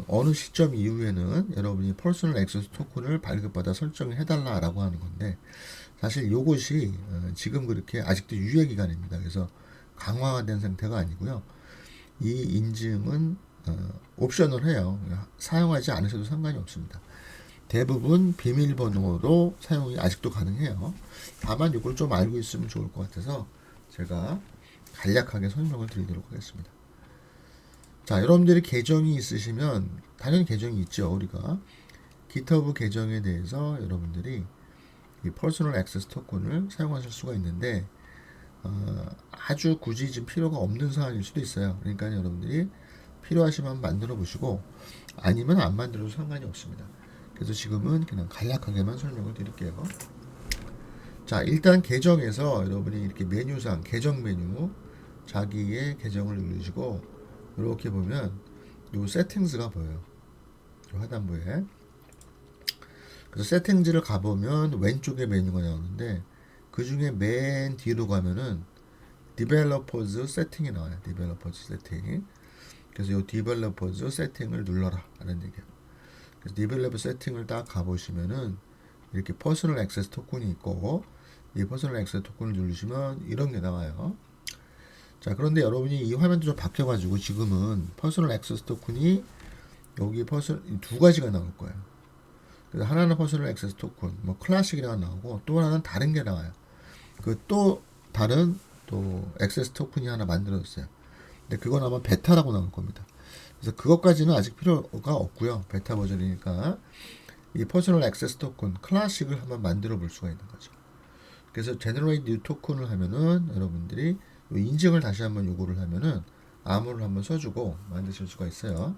어느 시점 이후에는 여러분이 퍼스널 액세스 토큰을 발급받아 설정을 해달라라고 하는 건데 사실 요것이 지금 그렇게 아직도 유예 기간입니다. 그래서 강화가 된 상태가 아니고요. 이 인증은 옵션을 해요. 사용하지 않으셔도 상관이 없습니다. 대부분 비밀번호로 사용이 아직도 가능해요. 다만 이걸 좀 알고 있으면 좋을 것 같아서 제가 간략하게 설명을 드리도록 하겠습니다. 자, 여러분들이 계정이 있으시면 당연히 계정이 있죠. 우리가 GitHub 계정에 대해서 여러분들이 이 퍼스널 액세스 토큰을 사용하실 수가 있는데 아주 굳이 지금 필요가 없는 상황일 수도 있어요. 그러니까 여러분들이 필요하시면 만들어 보시고 아니면 안 만들어도 상관이 없습니다. 그래서 지금은 그냥 간략하게만 설명을 드릴게요. 자, 일단 계정에서 여러분이 이렇게 메뉴상 계정 메뉴 자기의 계정을 누르시고 이렇게 보면 요 세팅스가 보여요. 요 하단부에. 그래서 세팅즈를 가보면 왼쪽에 메뉴가 나오는데 그 중에 맨 뒤로 가면은 Developers 세팅이 나와요. Developers 세팅. 그래서 이 Developers 세팅을 눌러라 라는 얘기예요. 그래서 Developer 세팅을 딱 가보시면은 이렇게 퍼스널 액세스 토큰이 있고 이 퍼스널 액세스 토큰을 누르시면 이런 게 나와요. 자, 그런데 여러분이 이 화면도 좀 바뀌어가지고 지금은 퍼스널 액세스 토큰이 여기 두 가지가 나올 거예요. 그래서 하나는 퍼스널 액세스 토큰, 뭐 클래식이라고 나오고 또 하나는 다른 게 나와요. 그 또 다른 또 액세스 토큰이 하나 만들어졌어요. 근데 그건 아마 베타라고 나올 겁니다. 그래서 그것까지는 아직 필요가 없고요. 베타 버전이니까 이 퍼스널 액세스 토큰 클래식을 한번 만들어 볼 수가 있는 거죠. 그래서 제너레이트 뉴 토큰을 하면은 여러분들이 인증을 다시 한번 요구를 하면은 암호를 한번 써주고 만드실 수가 있어요.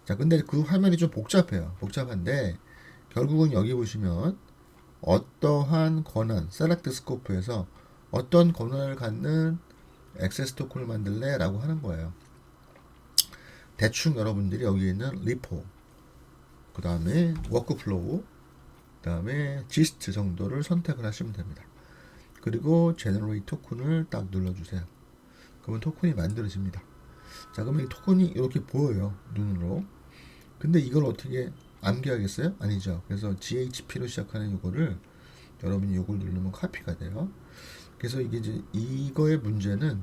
자, 근데 그 화면이 좀 복잡한데 결국은 여기 보시면 어떠한 권한 셀렉트 스코프에서 어떤 권한을 갖는 액세스 토큰을 만들래 라고 하는 거예요. 대충 여러분들이 여기 있는 리포, 그 다음에 워크플로우, 그 다음에 지스트 정도를 선택을 하시면 됩니다. 그리고 제너레이트 토큰을 딱 눌러주세요. 그러면 토큰이 만들어집니다. 자, 그러면 이 토큰이 이렇게 보여요, 눈으로. 근데 이걸 어떻게 암기하겠어요? 아니죠. 그래서 GHP로 시작하는 이거를 여러분이 이걸 누르면 카피가 돼요. 그래서 이게 이제 이거의 문제는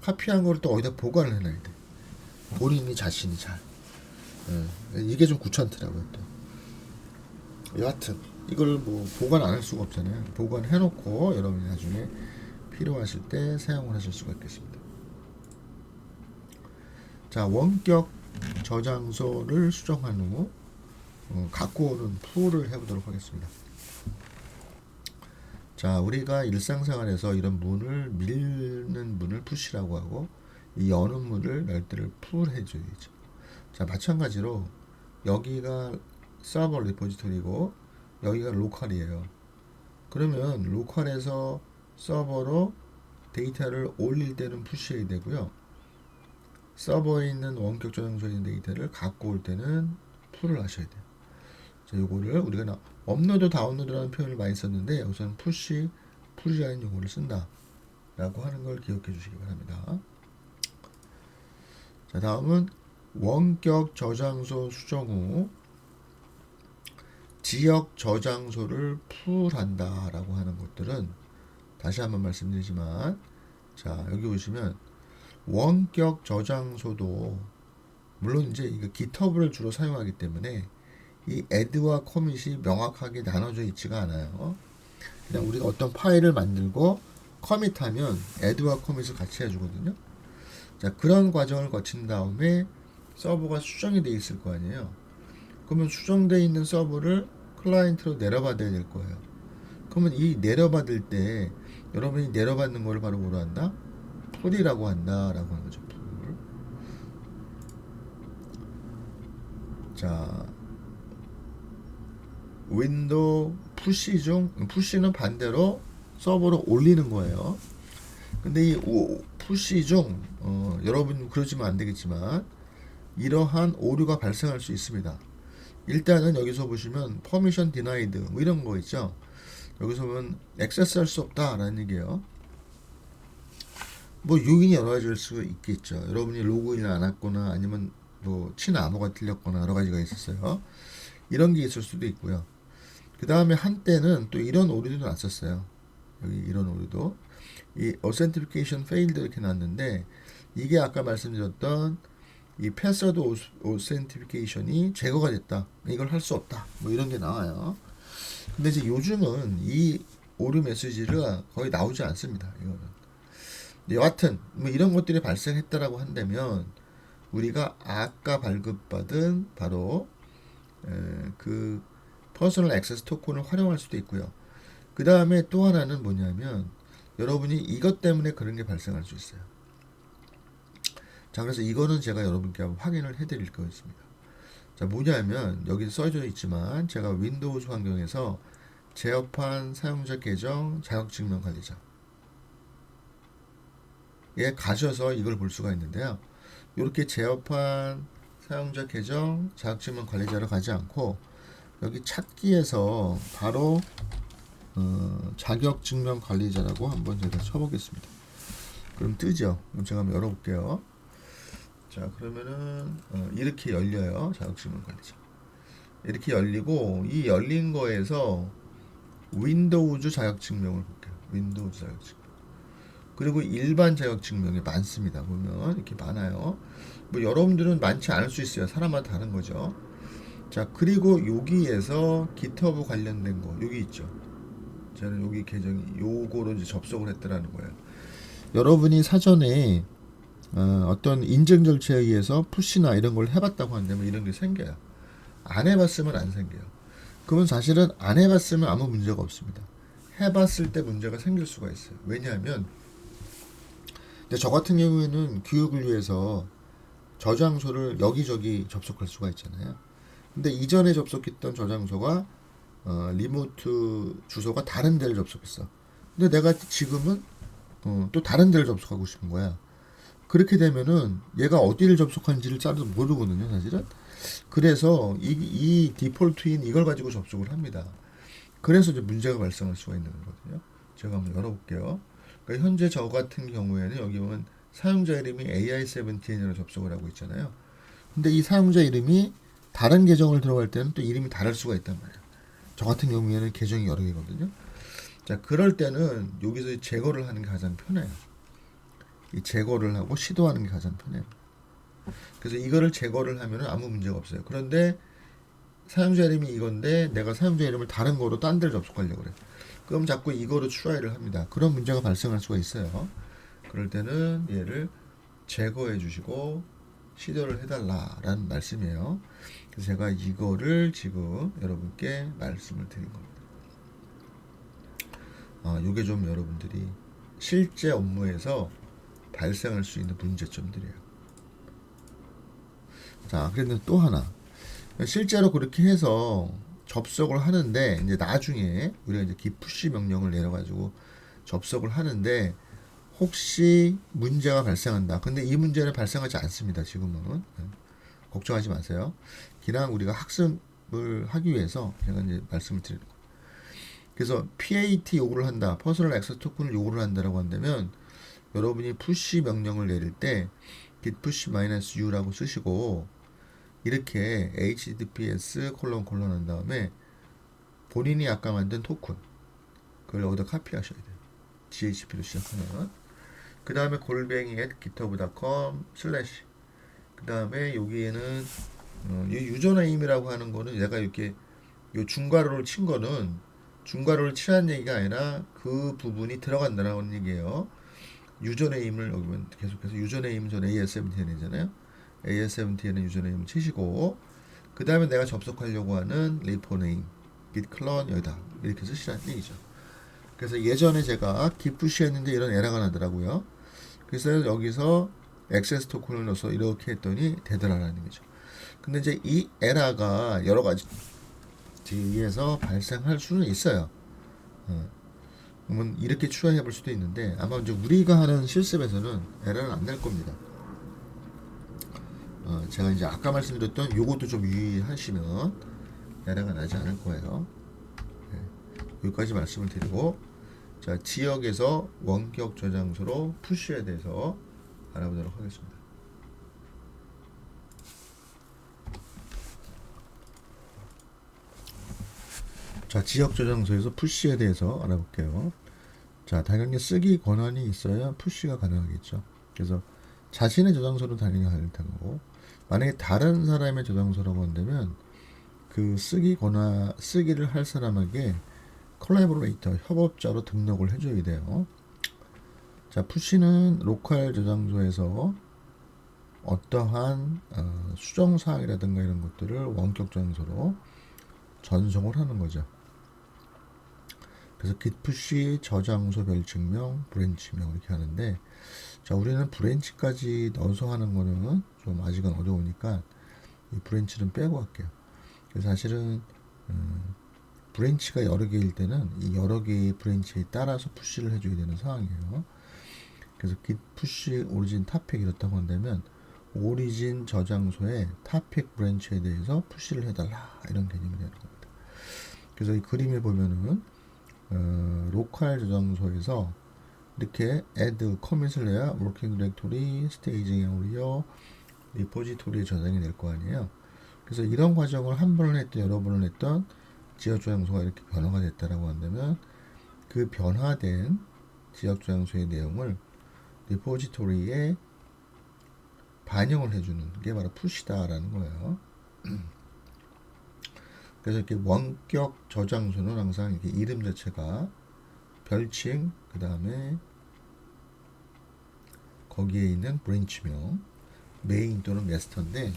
카피한 거를 또 어디다 보관을 해놔야 돼. 본인이 자신이 잘. 이게 좀 귀찮더라고요 또. 여하튼 이걸 뭐 보관 안 할 수가 없잖아요. 보관해 놓고 여러분이 나중에 필요하실 때 사용을 하실 수가 있겠습니다. 자, 원격 저장소를 수정한 후 갖고 오는 풀을 해보도록 하겠습니다. 자, 우리가 일상생활에서 이런 문을 밀는 문을 푸시라고 하고 이 여는 문을 열 때를 풀 해줘야죠. 자, 마찬가지로 여기가 서버 리포지토리고 여기가 로컬이에요. 그러면 로컬에서 서버로 데이터를 올릴 때는 푸시해야 되고요. 서버에 있는 원격 저장소에 있는 데이터를 갖고 올 때는 풀을 하셔야 돼요. 자, 요거를 우리가 업로드 다운로드라는 표현을 많이 썼는데 우선 푸시 풀이라는 용어를 쓴다 라고 하는 걸 기억해 주시기 바랍니다. 자, 다음은 원격 저장소 수정 후 지역 저장소를 풀한다 라고 하는 것들은 다시 한번 말씀드리지만, 자, 여기 보시면 원격 저장소도 물론 이제 이거 GitHub을 주로 사용하기 때문에 이 add와 commit이 명확하게 나눠져 있지가 않아요. 그냥 우리가 어떤 파일을 만들고 commit하면 add와 commit을 같이 해주거든요. 자, 그런 과정을 거친 다음에 서버가 수정이 돼 있을 거 아니에요. 그러면 수정되어 있는 서버를 클라이언트로 내려받아야 될 거예요. 그러면 이 내려받을 때 여러분이 내려받는 거를 바로 뭐로 한다? 풀이라고 한다라고 하는 거죠. 풀. 자, 윈도우 푸시 중, 푸시는 반대로 서버로 올리는 거예요. 근데 이 푸시 중 여러분 그러시면 안 되겠지만 이러한 오류가 발생할 수 있습니다. 일단은 여기서 보시면 퍼미션 디나이드 뭐 이런 거 있죠. 여기서 보면 액세스 할 수 없다 라는 얘기예요. 뭐 요인이 여러 가지일 수 있겠죠. 여러분이 로그인을 안 했거나 아니면 뭐 친암호가 틀렸거나 여러 가지가 있었어요. 이런 게 있을 수도 있고요. 그 다음에 한때는 또 이런 오류도 났었어요. 여기 이런 오류도 이 authentication failed 이렇게 났는데 이게 아까 말씀드렸던 이 패스워드 authentication이 제거가 됐다. 이걸 할 수 없다. 뭐 이런 게 나와요. 근데 이제 요즘은 이 오류 메시지가 거의 나오지 않습니다. 이거는. 여하튼 뭐 이런 것들이 발생했다라고 한다면 우리가 아까 발급받은 바로 그 퍼스널 액세스 토큰을 활용할 수도 있고요. 그 다음에 또 하나는 뭐냐면 여러분이 이것 때문에 그런 게 발생할 수 있어요. 자, 그래서 이거는 제가 여러분께 한번 확인을 해드릴 거였습니다. 자, 뭐냐면 여기 써져 있지만 제가 윈도우즈 환경에서 제어판 사용자 계정 자격증명 관리자 에 가셔서 이걸 볼 수가 있는데요. 이렇게 제어판 사용자 계정 자격증명 관리자로 가지 않고 여기 찾기에서 바로 자격증명 관리자라고 한번 제가 쳐보겠습니다. 그럼 뜨죠? 그럼 제가 한번 열어볼게요. 자, 그러면은 이렇게 열려요. 자격증명 관리자. 이렇게 열리고 이 열린 거에서 윈도우즈 자격증명을 볼게요. 윈도우즈 자격증명. 그리고 일반 자격증명이 많습니다. 보면 이렇게 많아요. 뭐 여러분들은 많지 않을 수 있어요. 사람마다 다른 거죠. 자, 그리고 여기에서 GitHub 관련된 거 여기 있죠. 저는 여기 계정이 요거로 이제 접속을 했더라는 거예요. 여러분이 사전에 어떤 인증 절차에 의해서 푸시나 이런 걸 해봤다고 한다면 이런 게 생겨요. 안 해봤으면 안 생겨요. 그건 사실은 안 해봤으면 아무 문제가 없습니다. 해봤을 때 문제가 생길 수가 있어요. 왜냐하면 근데 저 같은 경우에는 교육을 위해서 저장소를 여기저기 접속할 수가 있잖아요. 근데 이전에 접속했던 저장소가 리모트 주소가 다른 데를 접속했어. 근데 내가 지금은 또 다른 데를 접속하고 싶은 거야. 그렇게 되면은 얘가 어디를 접속한지를 잘 모르거든요, 사실은. 그래서 이 디폴트인 이걸 가지고 접속을 합니다. 그래서 이제 문제가 발생할 수가 있는 거거든요. 제가 한번 열어볼게요. 그러니까 현재 저 같은 경우에는 여기 보면 사용자 이름이 AI17으로 접속을 하고 있잖아요. 근데 이 사용자 이름이 다른 계정을 들어갈 때는 또 이름이 다를 수가 있단 말이에요. 저 같은 경우에는 계정이 여러 개거든요. 자, 그럴 때는 여기서 제거를 하는 게 가장 편해요. 이 제거를 하고 시도하는 게 가장 편해요. 그래서 이거를 제거를 하면 아무 문제가 없어요. 그런데 사용자 이름이 이건데 내가 사용자 이름을 다른 거로 딴 데를 접속하려고 그래. 그럼 자꾸 이거로 트라이를 합니다. 그런 문제가 발생할 수가 있어요. 그럴 때는 얘를 제거해 주시고 시도를 해달라라는 말씀이에요. 그래서 제가 이거를 지금 여러분께 말씀을 드린 겁니다. 요게 좀 여러분들이 실제 업무에서 발생할 수 있는 문제점들이에요. 자, 그런데 또 하나. 실제로 그렇게 해서 접속을 하는데 이제 나중에 우리가 이제 git push 명령을 내려가지고 접속을 하는데 혹시 문제가 발생한다. 근데 이 문제는 발생하지 않습니다. 지금은 걱정하지 마세요. 그냥 우리가 학습을 하기 위해서 제가 이제 말씀을 드리는 거예요. 그래서 PAT 요구를 한다. 퍼스널 액세스 토큰을 요구를 한다라고 한다면 여러분이 push 명령을 내릴 때 git push -u라고 쓰시고 이렇게 https 콜론 한 다음에 본인이 아까 만든 토큰 그걸 여기다 카피하셔야 돼요. GHP로 시작하면 그 다음에 골뱅이 @github.com/ 그 다음에 여기에는 이 유저네임이라고 하는 거는 내가 이렇게 요 중괄호를 친 거는 중괄호를 치라는 얘기가 아니라 그 부분이 들어간다라는 얘기예요. 유저네임을 여기면 계속해서 유저네임 전 AS17이잖아요. AS17에는 유저네임을 치시고 그 다음에 내가 접속하려고 하는 리포네임 git clone 여기다 이렇게 쓰시라는 얘기죠. 그래서 예전에 제가 git push 했는데 이런 에러가 나더라고요. 그래서 여기서 액세스 토큰을 넣어서 이렇게 했더니 되더라라는 거죠. 근데 이제 이 에러가 여러 가지 의해서 발생할 수는 있어요. 그러면 이렇게 추가해 볼 수도 있는데 아마 이제 우리가 하는 실습에서는 에러는 안 날 겁니다. 제가 이제 아까 말씀드렸던 요것도 좀 유의하시면 에러가 나지 않을 거예요. 네, 여기까지 말씀을 드리고 자 지역에서 원격 저장소로 푸시에 대해서 알아보도록 하겠습니다. 자 지역 저장소에서 푸시에 대해서 알아볼게요. 자 당연히 쓰기 권한이 있어야 푸시가 가능하겠죠. 그래서 자신의 저장소로 당연히 할 테고 만약에 다른 사람의 저장소라고 한다면 그 쓰기를 할 사람에게 콜라보레이터 협업자로 등록을 해줘야 돼요. 자 푸시는 로컬 저장소에서 어떠한 수정 사항이라든가 이런 것들을 원격 저장소로 전송을 하는 거죠. 그래서 git push 저장소 별칭명, 브랜치명 이렇게 하는데 자 우리는 브랜치까지 넣어서 하는 거는 좀 아직은 어려우니까 이 브랜치는 빼고 할게요. 그래서 사실은 브랜치가 여러 개일 때는 이 여러 개의 브랜치에 따라서 푸시를 해줘야 되는 상황이에요. 그래서 git push 오리진 타픽 이렇다고 한다면 오리진 저장소의 타픽 브랜치에 대해서 푸시를 해달라 이런 개념이 되는 겁니다. 그래서 이 그림에 보면은 로컬 저장소에서 이렇게 add commit layer, working directory, staging area, 리포지토리에 저장이 될 거 아니에요. 그래서 이런 과정을 한 번을 했던 여러 번을 했던 지역 저장소가 이렇게 변화가 됐다라고 한다면 그 변화된 지역 저장소의 내용을 리포지토리에 반영을 해주는 게 바로 푸시다라는 거예요. 그래서 이렇게 원격 저장소는 항상 이렇게 이름 자체가 별칭, 그 다음에 거기에 있는 브랜치명, 메인 또는 마스터인데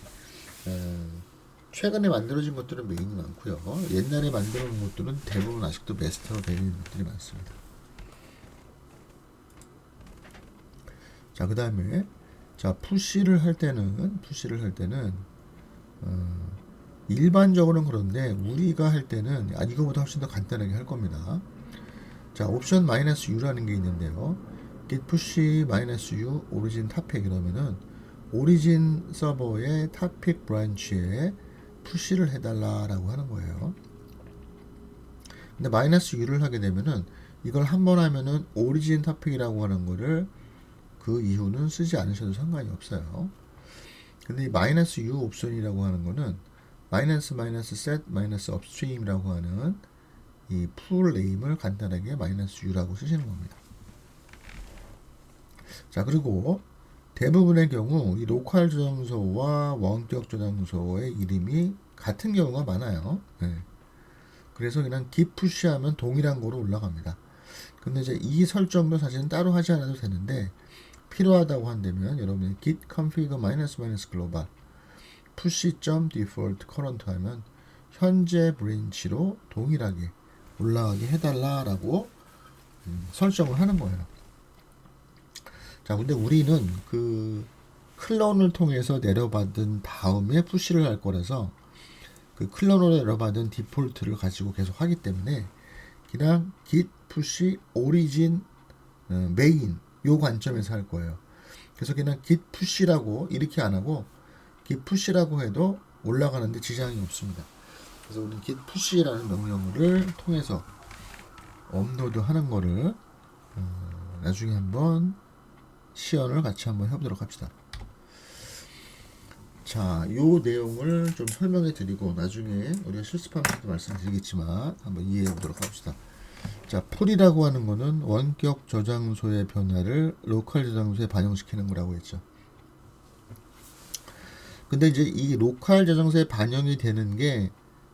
최근에 만들어진 것들은 메인이 많고요. 옛날에 만들어 놓은 것들은 대부분 아직도 마스터로 되어 있는 것들이 많습니다. 자, 그 다음에 자 푸시를 할 때는 일반적으로는 그런데 우리가 할 때는 이거보다 훨씬 더 간단하게 할 겁니다. 자 옵션 -u라는 게 있는데요. git push -u origin topic 이러면은 오리진 서버의 topic branch에 푸시를 해달라라고 하는 거예요. 근데 -u를 하게 되면은 이걸 한 번 하면은 오리진 topic이라고 하는 거를 그 이후는 쓰지 않으셔도 상관이 없어요. 근데 이 -u 옵션이라고 하는 거는 -set -upstream이라고 하는 이 풀 네임을 간단하게 -u라고 쓰시는 겁니다. 자, 그리고 대부분의 경우 이 로컬 저장소와 원격 저장소의 이름이 같은 경우가 많아요. 네. 그래서 그냥 git push하면 동일한 거로 올라갑니다. 근데 이제 이 설정도 사실은 따로 하지 않아도 되는데 필요하다고 한다면 여러분이 git config -global push.default current 하면 현재 브랜치로 동일하게 올라가게 해달라라고 설정을 하는 거예요. 자, 근데 우리는 그 클론을 통해서 내려받은 다음에 푸시를 할 거라서 그 클론으로 내려받은 디폴트를 가지고 계속 하기 때문에 그냥 git push origin main 요 관점에서 할 거예요. 그래서 그냥 git push라고 이렇게 안 하고 git push라고 해도 올라가는데 지장이 없습니다. 그래서 우리는 git push라는 명령어를 통해서 업로드 하는 거를 나중에 한번 시연을 같이 한번 해보도록 합시다. 자, 요 내용을 좀 설명해 드리고 나중에 우리가 실습하면서도 말씀드리겠지만 한번 이해해 보도록 합시다. 자, 풀이라고 하는 거는 원격 저장소의 변화를 로컬 저장소에 반영시키는 거라고 했죠. 근데 이제 이 로컬 저장소에 반영이 되는 게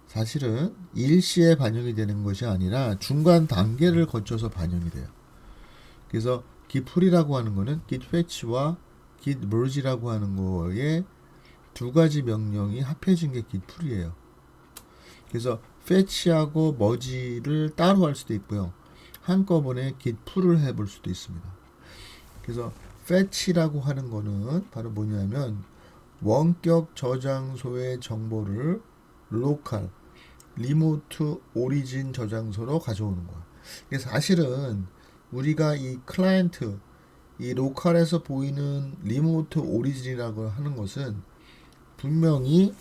사실은 일시에 반영이 되는 것이 아니라 중간 단계를 거쳐서 반영이 돼요. 그래서 git pull이라고 하는 거는 git fetch와 git merge라고 하는 거에 두 가지 명령이 합해진 게 git pull이에요. 그래서 fetch하고 merge를 따로 할 수도 있고요. 한꺼번에 git pull을 해볼 수도 있습니다. 그래서 fetch라고 하는 거는 바로 뭐냐면 원격 저장소의 정보를 로컬, 리모트 오리진 저장소로 가져오는 거야. 그래서 사실은 우리가 이 클라이언트, 이 로컬에서 보이는 리모트 오리진이라고 하는 것은 분명히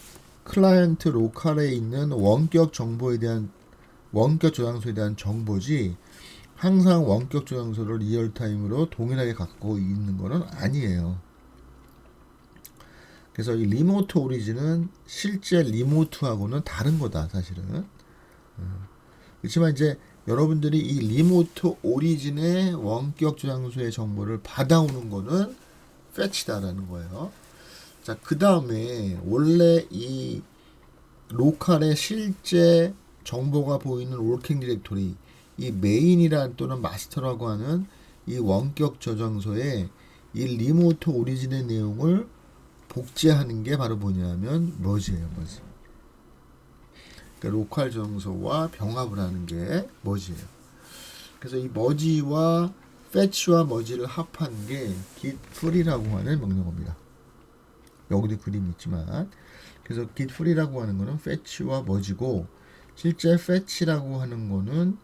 클라이언트 로컬에 있는 원격 정보에 대한 원격 저장소에 대한 정보지 항상 원격 저장소를 리얼타임으로 동일하게 갖고 있는 것은 아니에요. 그래서 이 리모트 오리진은 실제 리모트하고는 다른 거다, 사실은. 그렇지만 이제 여러분들이 이 리모트 오리진의 원격 저장소의 정보를 받아오는 거는 fetch다라는 거예요. 자, 그 다음에 원래 이 로컬의 실제 정보가 보이는 워킹 디렉토리, 이 메인이란 또는 마스터라고 하는 이 원격 저장소에 이 리모트 오리진의 내용을 복제하는 게 바로 뭐냐면 머지예요, 머지. 그러니까 로컬 저장소와 병합을 하는 게 머지예요. 그래서 이 머지와 fetch와 머지를 합한 게 git pull이라고 하는 명령어입니다. 여기도 그림이 있지만, 그래서 git pull이라고 하는 거는 fetch와 머지고, 실제 fetch라고 하는 거는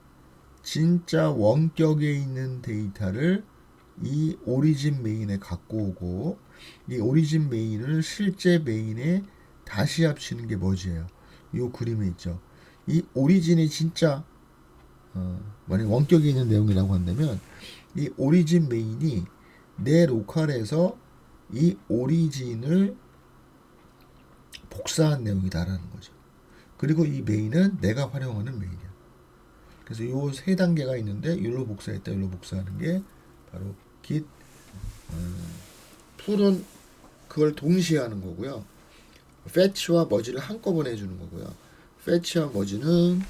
진짜 원격에 있는 데이터를 이 오리진 메인에 갖고 오고, 이 오리진 메인을 실제 메인에 다시 합치는 게 머지예요. 이 그림에 있죠. 이 오리진이 진짜 만약 원격에 있는 내용이라고 한다면 이 오리진 메인이 내 로컬에서 이 오리진을 복사한 내용이다라는 거죠. 그리고 이 메인은 내가 활용하는 메인이야. 그래서 이 세 단계가 있는데 여기로 복사했다, 여기로 복사하는 게 바로 git pull은 그걸 동시에 하는 거고요. fetch와 merge를 한꺼번에 해주는 거고요. fetch와 merge는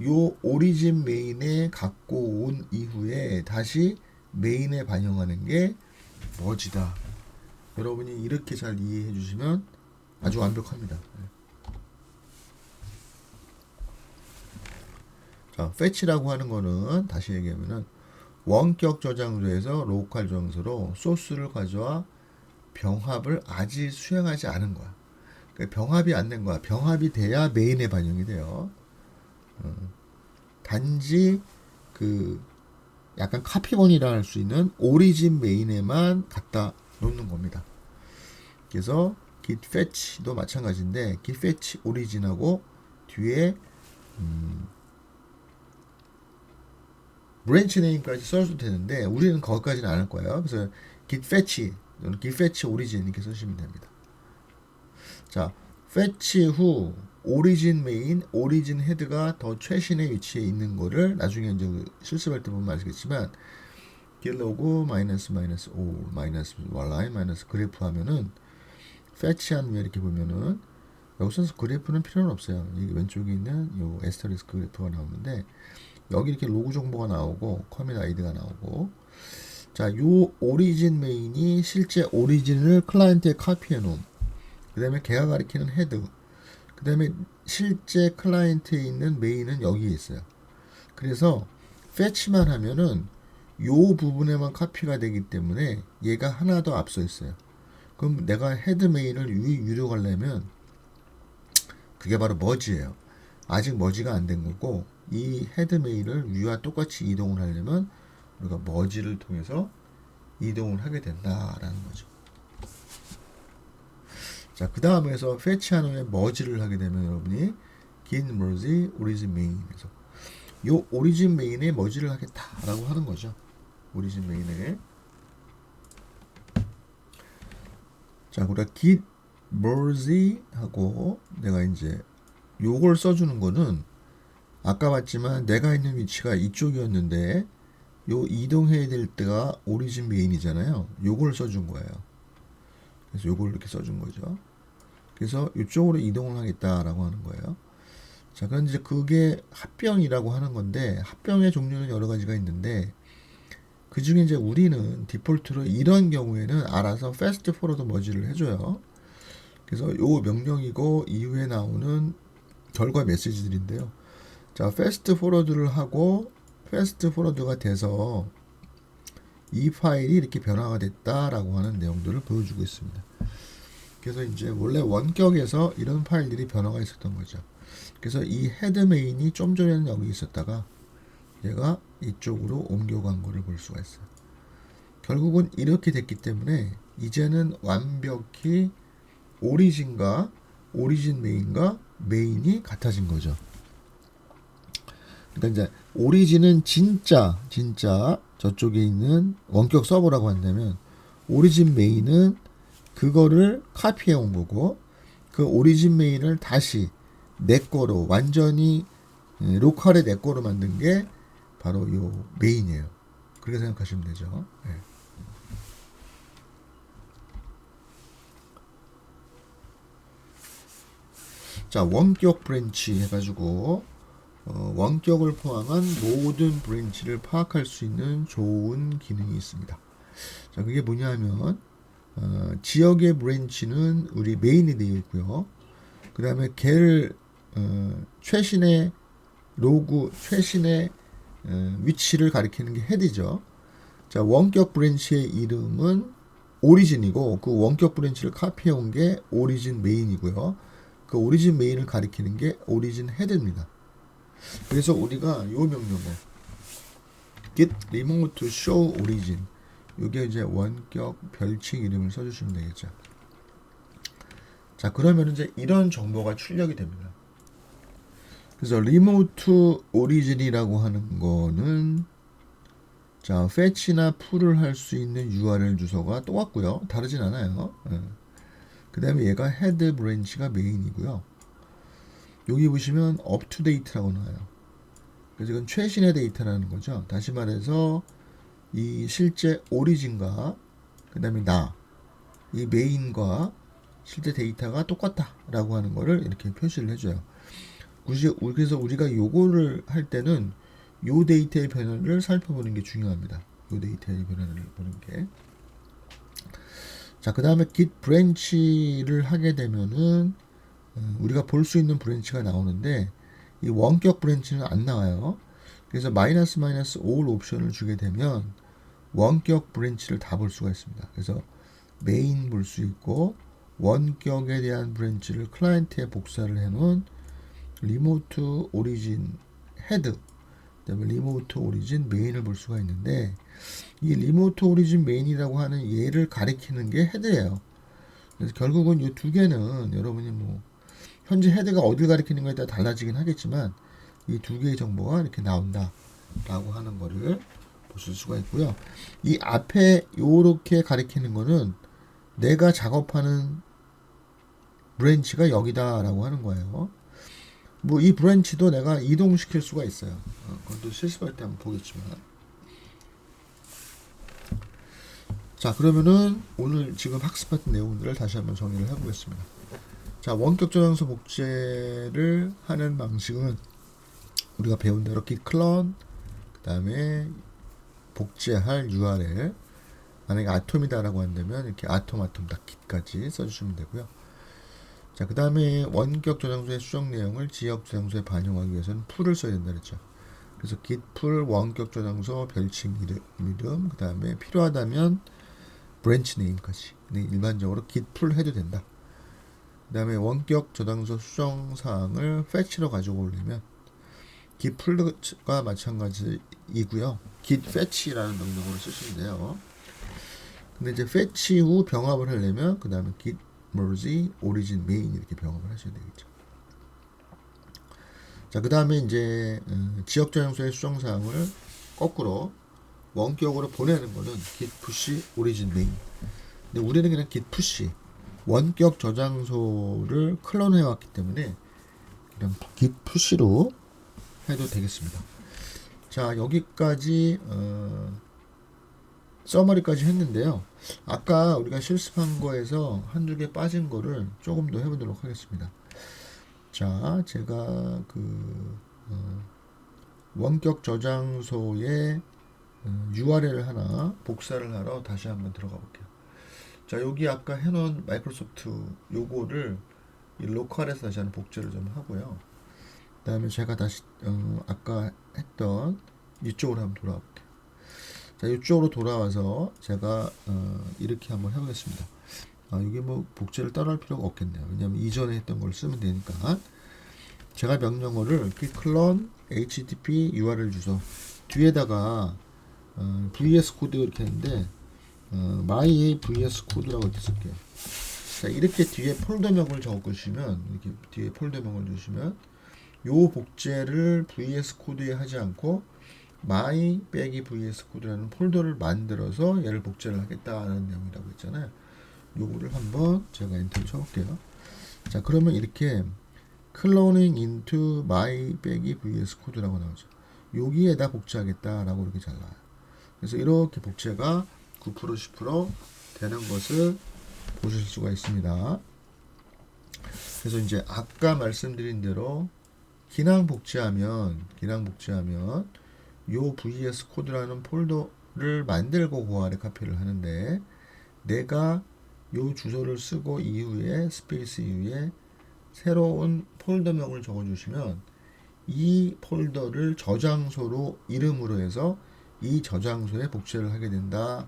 요 오리진 메인에 갖고 온 이후에 다시 메인에 반영하는 게 merge다. 여러분이 이렇게 잘 이해해 주시면 아주 완벽합니다. 자, fetch라고 하는 거는 다시 얘기하면은 원격 저장소에서 로컬 저장소로 소스를 가져와 병합을 아직 수행하지 않은 거야. 그러니까 병합이 안 된 거야. 병합이 돼야 메인에 반영이 돼요. 단지 그 약간 카피본이라 할 수 있는 오리진 메인에만 갖다 놓는 겁니다. 그래서 git fetch도 마찬가지인데 git fetch 오리진하고 뒤에 브랜치 네임까지 써도 되는데 우리는 거기까지는 안 할 거예요. 그래서 git fetch 또는 git fetch origin 이렇게 쓰시면 됩니다. 자, fetch 후 오리진 메인, 오리진 헤드가 더 최신의 위치에 있는 거를 나중에 이제 실습할 때 보면 아시겠지만 git log 마이너스 o 마이너스 y 마이너스 그래프 하면은 fetch한 후에 이렇게 보면은 여기서 그래프는 필요는 없어요. 이 왼쪽에 있는 요 에스터리스크 그래프가 나오는데 여기 이렇게 로그 정보가 나오고 커밋 아이디가 나오고 자, 요 오리진 메인이 실제 오리진을 클라이언트에 카피해 놓은 그 다음에 걔가 가리키는 헤드 그 다음에 실제 클라이언트에 있는 메인은 여기에 있어요. 그래서 fetch만 하면은 요 부분에만 카피가 되기 때문에 얘가 하나 더 앞서 있어요. 그럼 내가 헤드 메인을 위로 가려면 그게 바로 머지예요. 아직 머지가 안 된 거고 이 헤드 메인을 위와 똑같이 이동을 하려면 우리가 머지를 통해서 이동을 하게 된다라는 거죠. 자, 그 다음에서 fetch한 후에 머지를 하게 되면 여러분이 git merge origin main에서 요 오리진 메인에 머지를 하겠다라고 하는 거죠. 오리진 메인에 자, 그러니까 git merge 하고 내가 이제 요걸 써주는 거는 아까 봤지만 내가 있는 위치가 이쪽이었는데 요 이동해야 될 때가 오리진 메인이잖아요. 요걸 써준 거예요. 그래서 요걸 이렇게 써준 거죠. 그래서 이쪽으로 이동을 하겠다라고 하는 거예요. 자, 그럼 이제 그게 합병이라고 하는 건데 합병의 종류는 여러 가지가 있는데 그 중에 이제 우리는 디폴트로 이런 경우에는 알아서 fast forward 머지를 해줘요. 그래서 요 명령이고 이후에 나오는 결과 메시지들인데요. 자, fast forward를 하고 fast forward가 돼서 이 파일이 이렇게 변화가 됐다라고 하는 내용들을 보여주고 있습니다. 그래서 이제 원래 원격에서 이런 파일들이 변화가 있었던 거죠. 그래서 이 헤드 메인이 좀 전에는 여기 있었다가 얘가 이쪽으로 옮겨간 거를 볼 수가 있어요. 결국은 이렇게 됐기 때문에 이제는 완벽히 오리진과 오리진 메인과 메인이 같아진 거죠. 그러니까 이제 오리진은 진짜 저쪽에 있는 원격 서버라고 한다면 오리진 메인은 그거를 카피해 온 거고 그 오리진 메인을 다시 내 거로 완전히 로컬의 내 거로 만든 게 바로 요 메인이에요. 그렇게 생각하시면 되죠. 네. 자, 원격 브랜치 해가지고 원격을 포함한 모든 브랜치를 파악할 수 있는 좋은 기능이 있습니다. 자, 그게 뭐냐면 지역의 브랜치는 우리 메인이 되어 있고요. 그 다음에 걔를 최신의 로그, 최신의 위치를 가리키는 게 헤드죠. 자, 원격 브랜치의 이름은 오리진이고 그 원격 브랜치를 카피해 온 게 오리진 메인이고요. 그 오리진 메인을 가리키는 게 오리진 헤드입니다. 그래서 우리가 요 명령어 git remote show origin 요게 이제 원격 별칭 이름을 써주시면 되겠죠. 자, 그러면 이제 이런 정보가 출력이 됩니다. 그래서 remote origin이라고 하는 거는 자, fetch나 pull을 할 수 있는 URL 주소가 똑같고요. 다르진 않아요. 그 다음에 얘가 head branch가 메인이고요. 여기 보시면 up to date라고 나와요. 그래서 이건 최신의 데이터라는 거죠. 다시 말해서 이 실제 오리진과 그 다음에 이 메인과 실제 데이터가 똑같다라고 하는 거를 이렇게 표시를 해줘요. 그래서 우리가 요거를 할 때는 요 데이터의 변화를 살펴보는 게 중요합니다. 요 데이터의 변화를 보는 게. 자, 그 다음에 git branch를 하게 되면은 우리가 볼 수 있는 브랜치가 나오는데 이 원격 브랜치는 안 나와요. 그래서 마이너스 all 옵션을 주게 되면 원격 브랜치를 다 볼 수가 있습니다. 그래서 메인 볼 수 있고 원격에 대한 브랜치를 클라이언트에 복사를 해놓은 리모트 오리진 헤드 그다음에 리모트 오리진 메인을 볼 수가 있는데 이 리모트 오리진 메인이라고 하는 얘를 가리키는 게 헤드예요. 그래서 결국은 이 두 개는 여러분이 뭐 현재 헤드가 어딜 가리키는 거에 따라 달라지긴 하겠지만 이 두 개의 정보가 이렇게 나온다라고 하는 거를 보실 수가 있고요. 이 앞에 요렇게 가리키는 거는 내가 작업하는 브랜치가 여기다라고 하는 거예요. 뭐 이 브랜치도 내가 이동시킬 수가 있어요. 그것도 실습할 때 한번 보겠지만. 자, 그러면은 오늘 지금 학습했던 내용들을 다시 한번 정리를 해보겠습니다. 자, 원격 저장소 복제를 하는 방식은 우리가 배운 대로 git 클론, 그 다음에 복제할 URL, 만약에 아톰이다라고 한다면 이렇게 아톰 git까지 써주시면 되고요. 자, 그 다음에 원격 저장소의 수정 내용을 지역 저장소에 반영하기 위해서는 풀을 써야 된다 그랬죠. 그래서 git 풀 원격 저장소 별칭 이름, 그 다음에 필요하다면 브랜치 네임까지. 근데 일반적으로 git 풀 해도 된다. 그 다음에 원격 저장소 수정 사항을 fetch로 가지고 오려면 git 풀과 마찬가지이고요. git fetch라는 명령어를 쓰시면 돼요. 근데 이제 fetch 후 병합을 하려면 그 다음에 git merge origin main 이렇게 병합을 하셔야 되겠죠. 자, 그 다음에 이제 지역 저장소의 수정 사항을 거꾸로 원격으로 보내는 거는 git push origin main. 근데 우리는 그냥 git push 원격 저장소를 클론해 왔기 때문에 그냥 git push로 해도 되겠습니다. 자, 여기까지 서머리까지 했는데요. 아까 우리가 실습한 거에서 한두 개 빠진 거를 조금 더 해보도록 하겠습니다. 자, 제가 원격 저장소에 URL을 하나 복사를 하러 다시 한번 들어가 볼게요. 자, 여기 아까 해놓은 마이크로소프트 요거를 이 로컬에서 다시 한번 복제를 좀 하고요. 그 다음에 제가 다시 아까 했던 이쪽으로 한번 돌아와 볼게요. 자, 이쪽으로 돌아와서 제가 이렇게 한번 해보겠습니다. 이게 뭐 복제를 따로 할 필요가 없겠네요. 왜냐하면 이전에 했던 걸 쓰면 되니까. 제가 명령어를 클론 http URL 주소 뒤에다가 vs 코드 이렇게 했는데 my vs 코드라고 이렇게 쓸게요. 자, 이렇게 뒤에 폴더명을 적으시면 이렇게 뒤에 폴더명을 주시면 요 복제를 vs 코드에 하지 않고 my vs 코드라는 폴더를 만들어서 얘를 복제를 하겠다는 내용이라고 했잖아요. 요거를 한번 제가 엔터를 쳐볼게요. 자, 그러면 이렇게 cloning into my vs 코드라고 나오죠. 여기에다 복제하겠다라고 이렇게 잘 나와요. 그래서 이렇게 복제가 9% 10% 되는 것을 보실 수가 있습니다. 그래서 이제 아까 말씀드린 대로 기능 복제하면 요 vs 코드라는 폴더를 만들고 그 아래 카피를 하는데 내가 요 주소를 쓰고 이후에 스페이스 이후에 새로운 폴더명을 적어주시면 이 폴더를 저장소로 이름으로 해서 이 저장소에 복제를 하게 된다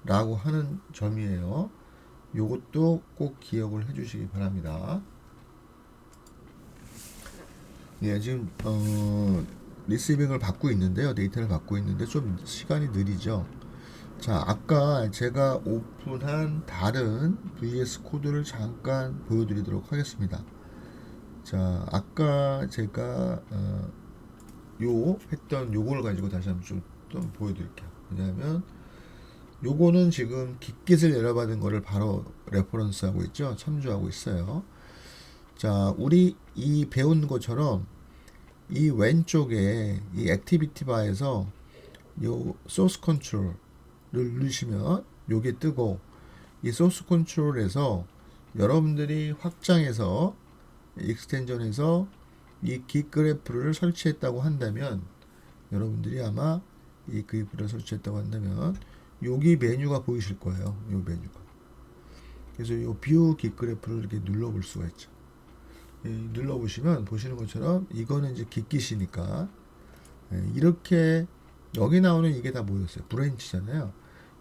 라고 하는 점이에요. 요것도 꼭 기억을 해주시기 바랍니다. 예, 지금 리시빙을 받고 있는데요. 데이터를 받고 있는데 좀 시간이 느리죠. 자, 아까 제가 오픈한 다른 VS 코드를 잠깐 보여드리도록 하겠습니다. 자, 아까 제가 했던 요걸 가지고 다시 한번 좀 보여드릴게요. 왜냐하면 요거는 지금 깃깃을 열어받은 거를 바로 레퍼런스 하고 있죠. 참조하고 있어요. 자, 우리 이 배운 것처럼 이 왼쪽에 이 액티비티 바에서 요 소스 컨트롤을 누르시면 요게 뜨고 이 소스 컨트롤에서 여러분들이 확장해서 익스텐전에서 이 git 그래프를 설치했다고 한다면 여러분들이 아마 이 그래프를 설치했다고 한다면 여기 메뉴가 보이실 거예요. 요 메뉴가. 그래서 요 뷰 git 그래프를 이렇게 눌러볼 수가 있죠. 눌러보시면 보시는 것처럼 이거는 이제 깃깃이니까 이렇게 여기 나오는 이게 다 뭐였어요? 브랜치잖아요.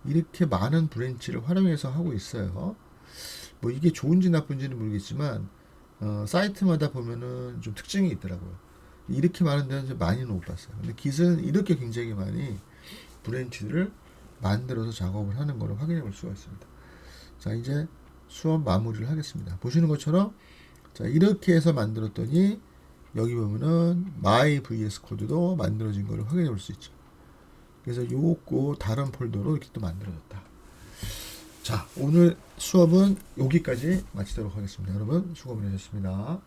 이렇게 많은 브랜치를 활용해서 하고 있어요. 뭐 이게 좋은지 나쁜지는 모르겠지만 사이트마다 보면은 좀 특징이 있더라고요. 이렇게 많은 데는 많이는 못 봤어요. 근데 깃은 이렇게 굉장히 많이 브랜치들을 만들어서 작업을 하는 것을 확인해 볼 수가 있습니다. 자, 이제 수업 마무리를 하겠습니다. 보시는 것처럼 자, 이렇게 해서 만들었더니 여기 보면은 my vs 코드도 만들어진 것을 확인해 볼 수 있죠. 그래서 요거 다른 폴더로 이렇게 또 만들어졌다. 자, 오늘 수업은 여기까지 마치도록 하겠습니다. 여러분 수고 많으셨습니다.